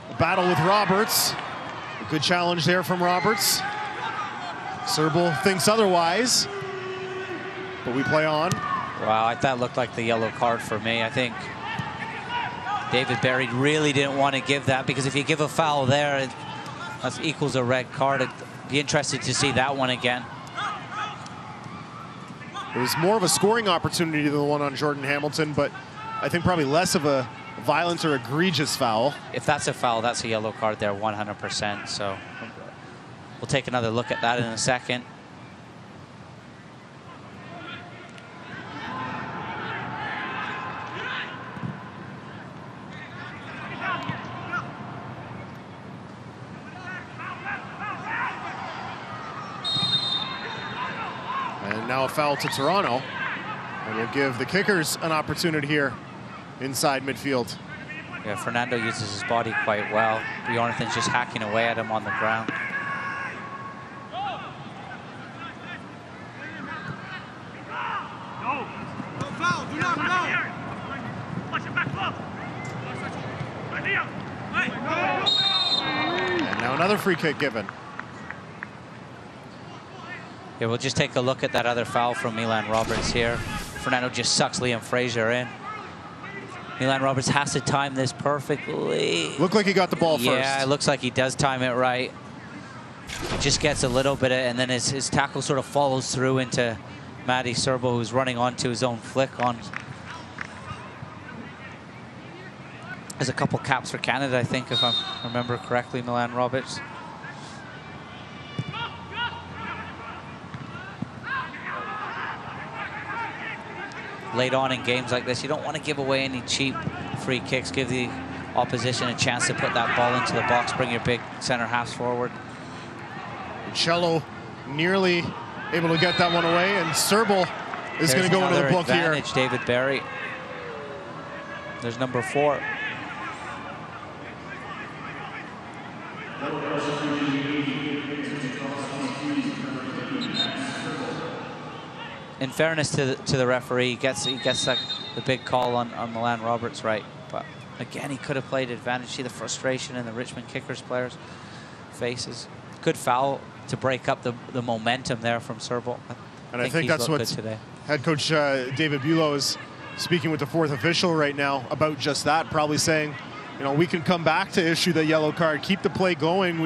A battle with Roberts. A good challenge there from Roberts. Serbal thinks otherwise, but we play on. Wow, that looked like the yellow card for me. I think David Berry really didn't want to give that, because if you give a foul there, that equals a red card. I'd be interested to see that one again. It was more of a scoring opportunity than the one on Jordan Hamilton, but I think probably less of a violent or egregious foul. If that's a foul, that's a yellow card there, 100%. So we'll take another look at that in a second. And now a foul to Toronto. And will give the kickers an opportunity here inside midfield. Yeah, Fernando uses his body quite well. Bjornathan's just hacking away at him on the ground. And now another free kick given. Yeah, we'll just take a look at that other foul from Milan Roberts here. Fernando just sucks Liam Fraser in. Milan Roberts has to time this perfectly. Looked like he got the ball first. Yeah, it looks like he does time it right. He just gets a little bit of, and then his tackle sort of follows through into Matty Serbo, who's running onto his own flick on. There's a couple caps for Canada, I think, if I remember correctly, Milan Roberts. Late on in games like this, you don't want to give away any cheap free kicks. Give the opposition a chance to put that ball into the box. Bring your big center halves forward. Cello nearly able to get that one away, and Serbo is going to go into the book here. David Barry. There's number 4. In fairness to the referee, he gets like the big call on Milan Roberts, right? But again, he could have played advantage. See the frustration in the Richmond Kickers players' faces. Good foul to break up the momentum there from Serbo. And I think that's what head coach David Bulow is speaking with the 4th official right now about just that, probably saying, you know, we can come back to issue the yellow card, keep the play going.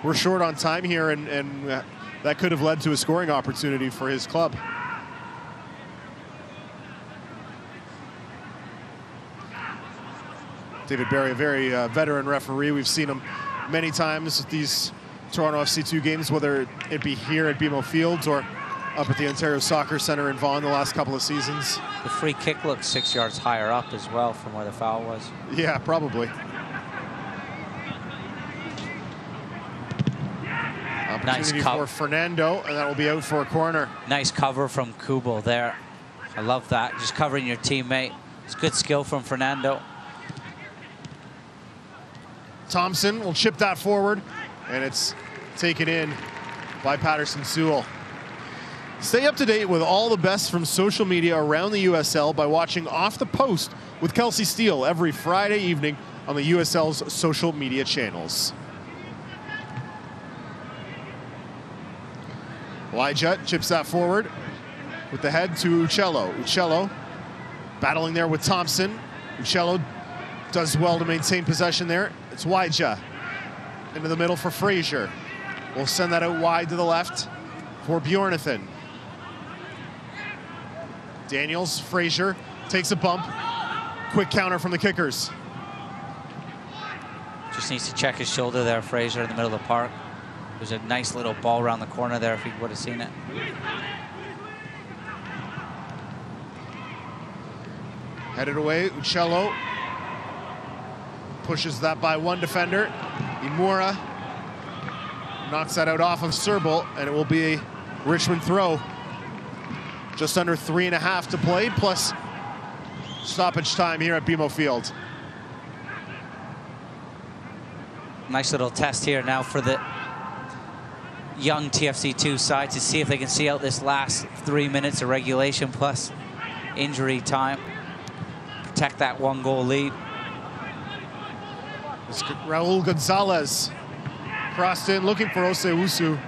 We're short on time here, and that could have led to a scoring opportunity for his club. David Barry, a very veteran referee. We've seen him many times at these Toronto FC2 games, whether it be here at BMO Fields or up at the Ontario Soccer Centre in Vaughan the last couple of seasons. The free kick looks 6 yards higher up as well from where the foul was. Yeah, probably. Opportunity for Fernando, and that will be out for a corner. Nice cover from Kubel there. I love that, just covering your teammate. It's good skill from Fernando. Thompson will chip that forward, and it's taken in by Patterson Sewell. Stay up to date with all the best from social media around the USL by watching Off the Post with Kelsey Steele every Friday evening on the USL's social media channels. Elijah chips that forward with the head to Uccello. Uccello battling there with Thompson. Uccello does well to maintain possession there. It's Waija into the middle for Fraser. We'll send that out wide to the left for Bjornathan. Daniels, Fraser takes a bump. Quick counter from the kickers. Just needs to check his shoulder there, Fraser, in the middle of the park. There's a nice little ball around the corner there if he would have seen it. Headed away, Uccello pushes that by one defender. Imura knocks that out off of Serbo, and it will be a Richmond throw. Just under 3.5 to play, plus stoppage time here at BMO Field. Nice little test here now for the young TFC2 side to see if they can see out this last 3 minutes of regulation plus injury time. Protect that 1-goal lead. It's Raul Gonzalez crossed in, looking for Osewusu.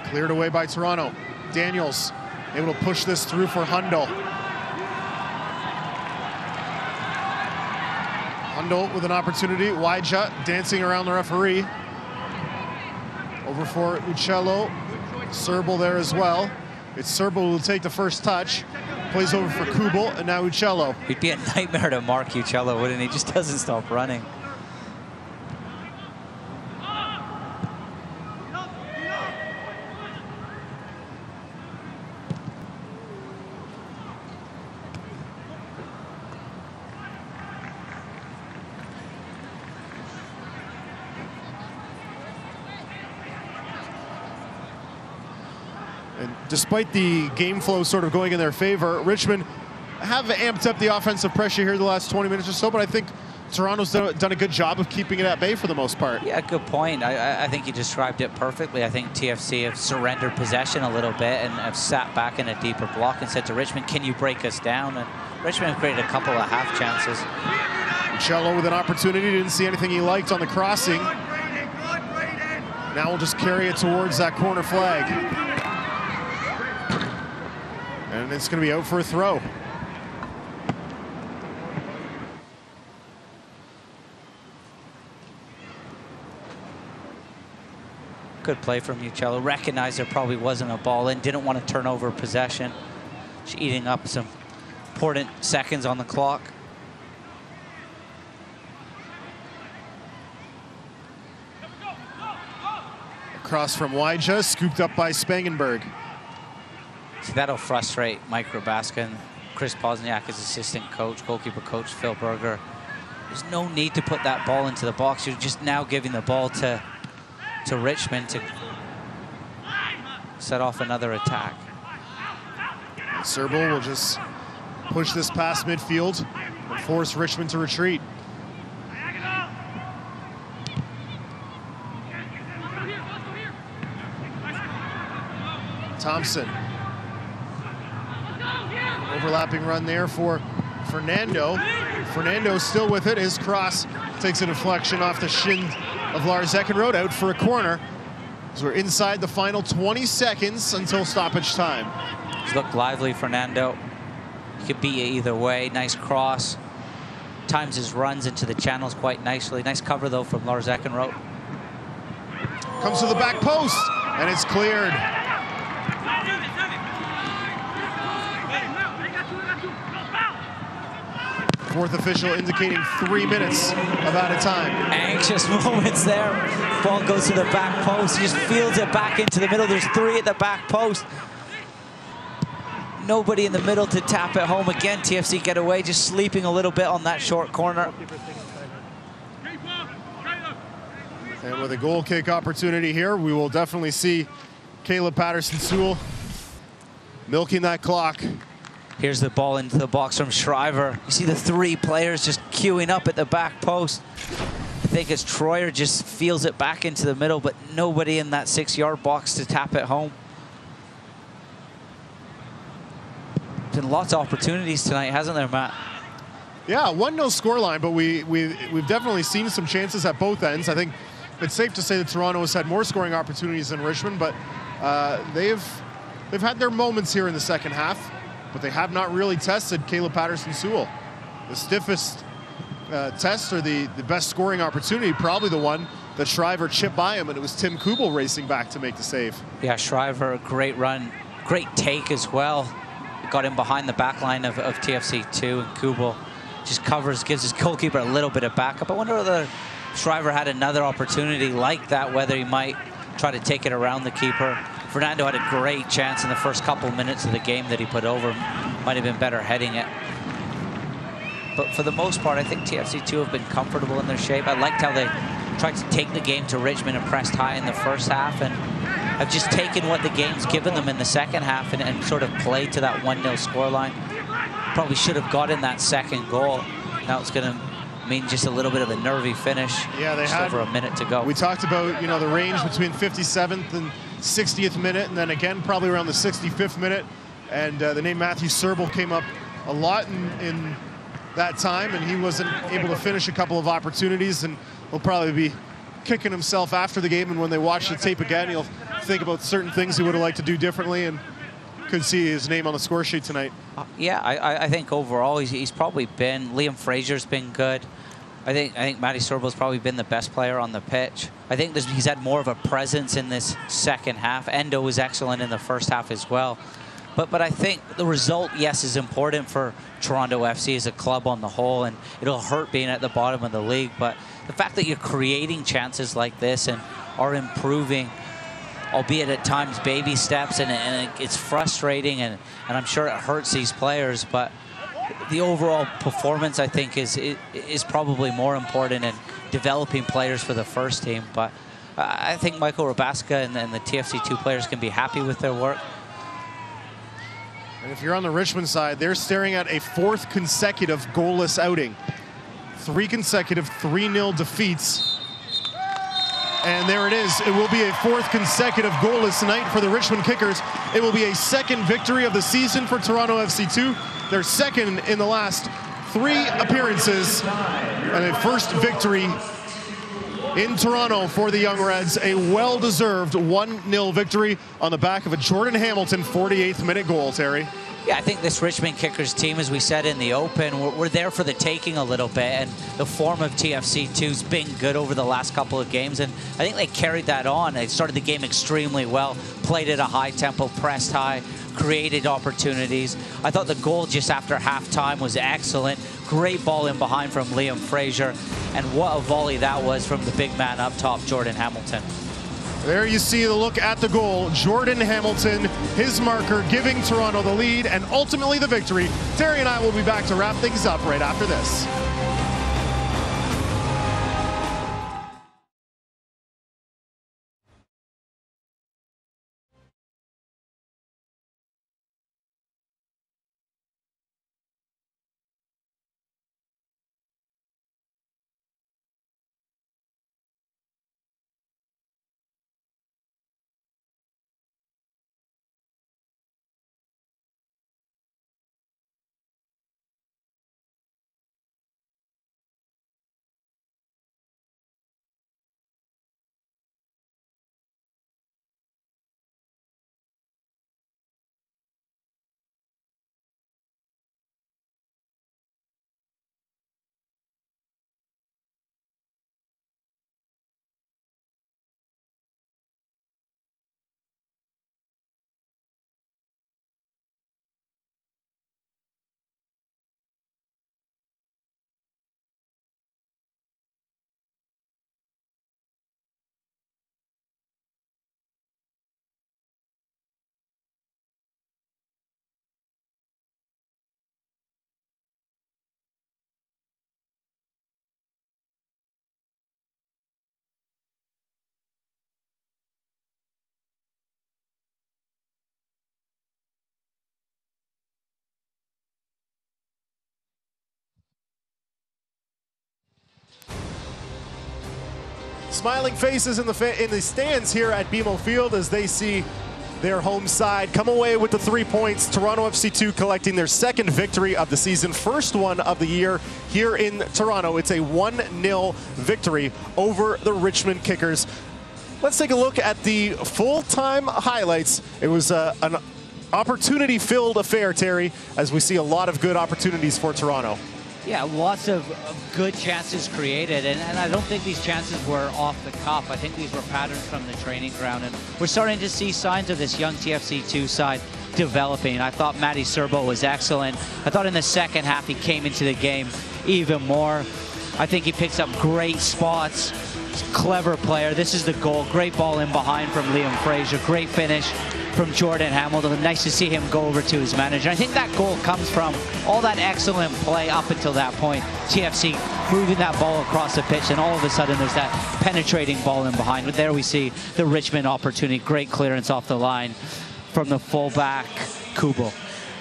Cleared away by Toronto. Daniels able to push this through for Hundle. Hundle with an opportunity. Waija dancing around the referee. Over for Uccello. Serbo there as well. It's Serbo who will take the first touch. Plays over for Kubel, and now Uccello. He'd be a nightmare to mark Uccello, wouldn't he? Just doesn't stop running. And despite the game flow sort of going in their favor, Richmond have amped up the offensive pressure here the last 20 minutes or so, but I think Toronto's done a good job of keeping it at bay for the most part. Yeah, good point. I think you described it perfectly. I think TFC have surrendered possession a little bit and have sat back in a deeper block and said to Richmond, can you break us down? And Richmond have created a couple of half chances. Cello with an opportunity, didn't see anything he liked on the crossing. Now we'll just carry it towards that corner flag. And it's going to be out for a throw. Good play from Uccello. Recognized there probably wasn't a ball in, didn't want to turn over possession. Just eating up some important seconds on the clock. Across from Wyja, scooped up by Spangenberg. See, that'll frustrate Mike Rabaska and Chris Pozniak, his assistant coach, goalkeeper coach Phil Berger. There's no need to put that ball into the box. You're just now giving the ball to Richmond to set off another attack. Serbal will just push this past midfield and force Richmond to retreat. Thompson. Overlapping run there for Fernando. Fernando still with it. His cross takes a deflection off the shin of Lars Eckenrode, out for a corner. So we're inside the final 20 seconds until stoppage time. He's looked lively, Fernando. He could beat you either way. Nice cross. Times his runs into the channels quite nicely. Nice cover, though, from Lars Eckenrode. Comes to the back post, and it's cleared. Fourth official indicating 3 minutes of out of time. Anxious moments there. Ball goes to the back post. He just fields it back into the middle. There's 3 at the back post. Nobody in the middle to tap it home. Again, TFC get away, just sleeping a little bit on that short corner. And with a goal kick opportunity here, we will definitely see Caleb Patterson-Sewell milking that clock. Here's the ball into the box from Shriver. You see the 3 players just queuing up at the back post. I think as Troyer just feels it back into the middle, but nobody in that 6-yard box to tap it home. Been lots of opportunities tonight, hasn't there, Matt? Yeah, 1-0 scoreline, but we've definitely seen some chances at both ends. I think it's safe to say that Toronto has had more scoring opportunities than Richmond, but they've had their moments here in the second half. But they have not really tested Caleb Patterson-Sewell. The stiffest test, or the best scoring opportunity, probably the one that Shriver chipped by him, and it was Tim Kubel racing back to make the save. Yeah, Shriver, a great run, great take as well. Got him behind the back line of TFC2, and Kubel just covers, gives his goalkeeper a little bit of backup. I wonder whether Shriver had another opportunity like that, whether he might try to take it around the keeper. Fernando had a great chance in the first couple minutes of the game that he put over. Might have been better heading it. But for the most part, I think TFC2 have been comfortable in their shape. I liked how they tried to take the game to Richmond and pressed high in the first half, and have just taken what the game's given them in the second half and sort of played to that 1-0 scoreline. Probably should have gotten that second goal. Now it's going to mean just a little bit of a nervy finish. Yeah, they just had over a minute to go. We talked about, the range between 57th and 60th minute, and then again probably around the 65th minute. And the name Matthew Serbal came up a lot in that time, and he wasn't able to finish a couple of opportunities, and he'll probably be kicking himself after the game, and when they watch the tape again, he'll think about certain things he would have liked to do differently, and could see his name on the score sheet tonight. Yeah, I think overall he's probably been, Liam Fraser's been good. I think Matty Serbal's probably been the best player on the pitch. I think he's had more of a presence in this second half. Endo was excellent in the first half as well. But I think the result, yes, is important for Toronto FC as a club on the whole, and it'll hurt being at the bottom of the league. But the fact that you're creating chances like this and are improving, albeit at times baby steps, and it's frustrating, and I'm sure it hurts these players, but the overall performance, I think, is probably more important in developing players for the first team. But I think Michael Rabaska and the TFC2 players can be happy with their work. And if you're on the Richmond side, they're staring at a 4th consecutive goalless outing. 3 consecutive 3-0 defeats. And there it is. It will be a 4th consecutive goalless night for the Richmond Kickers. It will be a 2nd victory of the season for Toronto FC2. Their 2nd in the last 3 appearances. And a 1st victory in Toronto for the Young Reds. A well-deserved 1-0 victory on the back of a Jordan Hamilton 48th minute goal, Terry. Yeah, I think this Richmond Kickers team, as we said in the open, we're there for the taking a little bit, and the form of TFC2's been good over the last couple of games, and I think they carried that on. They started the game extremely well, played at a high tempo, pressed high, created opportunities. I thought the goal just after halftime was excellent. Great ball in behind from Liam Fraser, and what a volley that was from the big man up top, Jordan Hamilton. There you see the look at the goal. Jordan Hamilton, his marker, giving Toronto the lead and ultimately the victory. Terry and I will be back to wrap things up right after this. Smiling faces in the stands here at BMO Field as they see their home side come away with the 3 points. Toronto FC2 collecting their 2nd victory of the season, 1st one of the year here in Toronto. It's a 1-0 victory over the Richmond Kickers. Let's take a look at the full-time highlights. It was an opportunity-filled affair, Terry, as we see a lot of good opportunities for Toronto. Yeah, lots of good chances created, and I don't think these chances were off the cuff. I think these were patterns from the training ground, and we're starting to see signs of this young TFC2 side developing. I thought Matty Serbo was excellent. I thought in the 2nd half he came into the game even more. I think he picks up great spots. Clever player. This is the goal. Great ball in behind from Liam Fraser. Great finish from Jordan Hamilton. Nice to see him go over to his manager. I think that goal comes from all that excellent play up until that point. TFC moving that ball across the pitch, and all of a sudden there's that penetrating ball in behind. But there we see the Richmond opportunity. Great clearance off the line from the fullback, Kubel.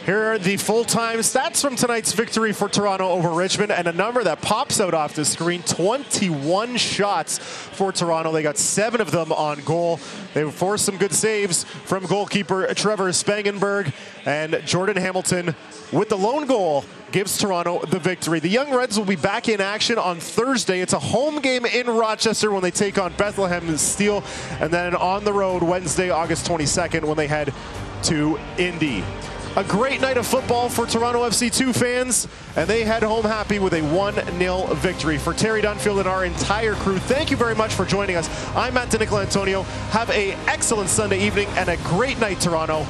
Here are the full-time stats from tonight's victory for Toronto over Richmond, and a number that pops out off the screen: 21 shots for Toronto. They got 7 of them on goal. They forced some good saves from goalkeeper Trevor Spangenberg, and Jordan Hamilton with the lone goal gives Toronto the victory. The Young Reds will be back in action on Thursday. It's a home game in Rochester when they take on Bethlehem Steel, and then on the road Wednesday, August 22nd, when they head to Indy. A great night of football for Toronto FC2 fans, and they head home happy with a 1-0 victory. For Terry Dunfield and our entire crew, thank you very much for joining us. I'm Matt Antonio. Have an excellent Sunday evening and a great night, Toronto.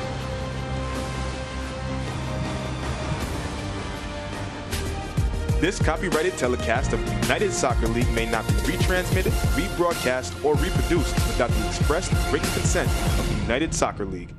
This copyrighted telecast of the United Soccer League may not be retransmitted, rebroadcast, or reproduced without the express written consent of the United Soccer League.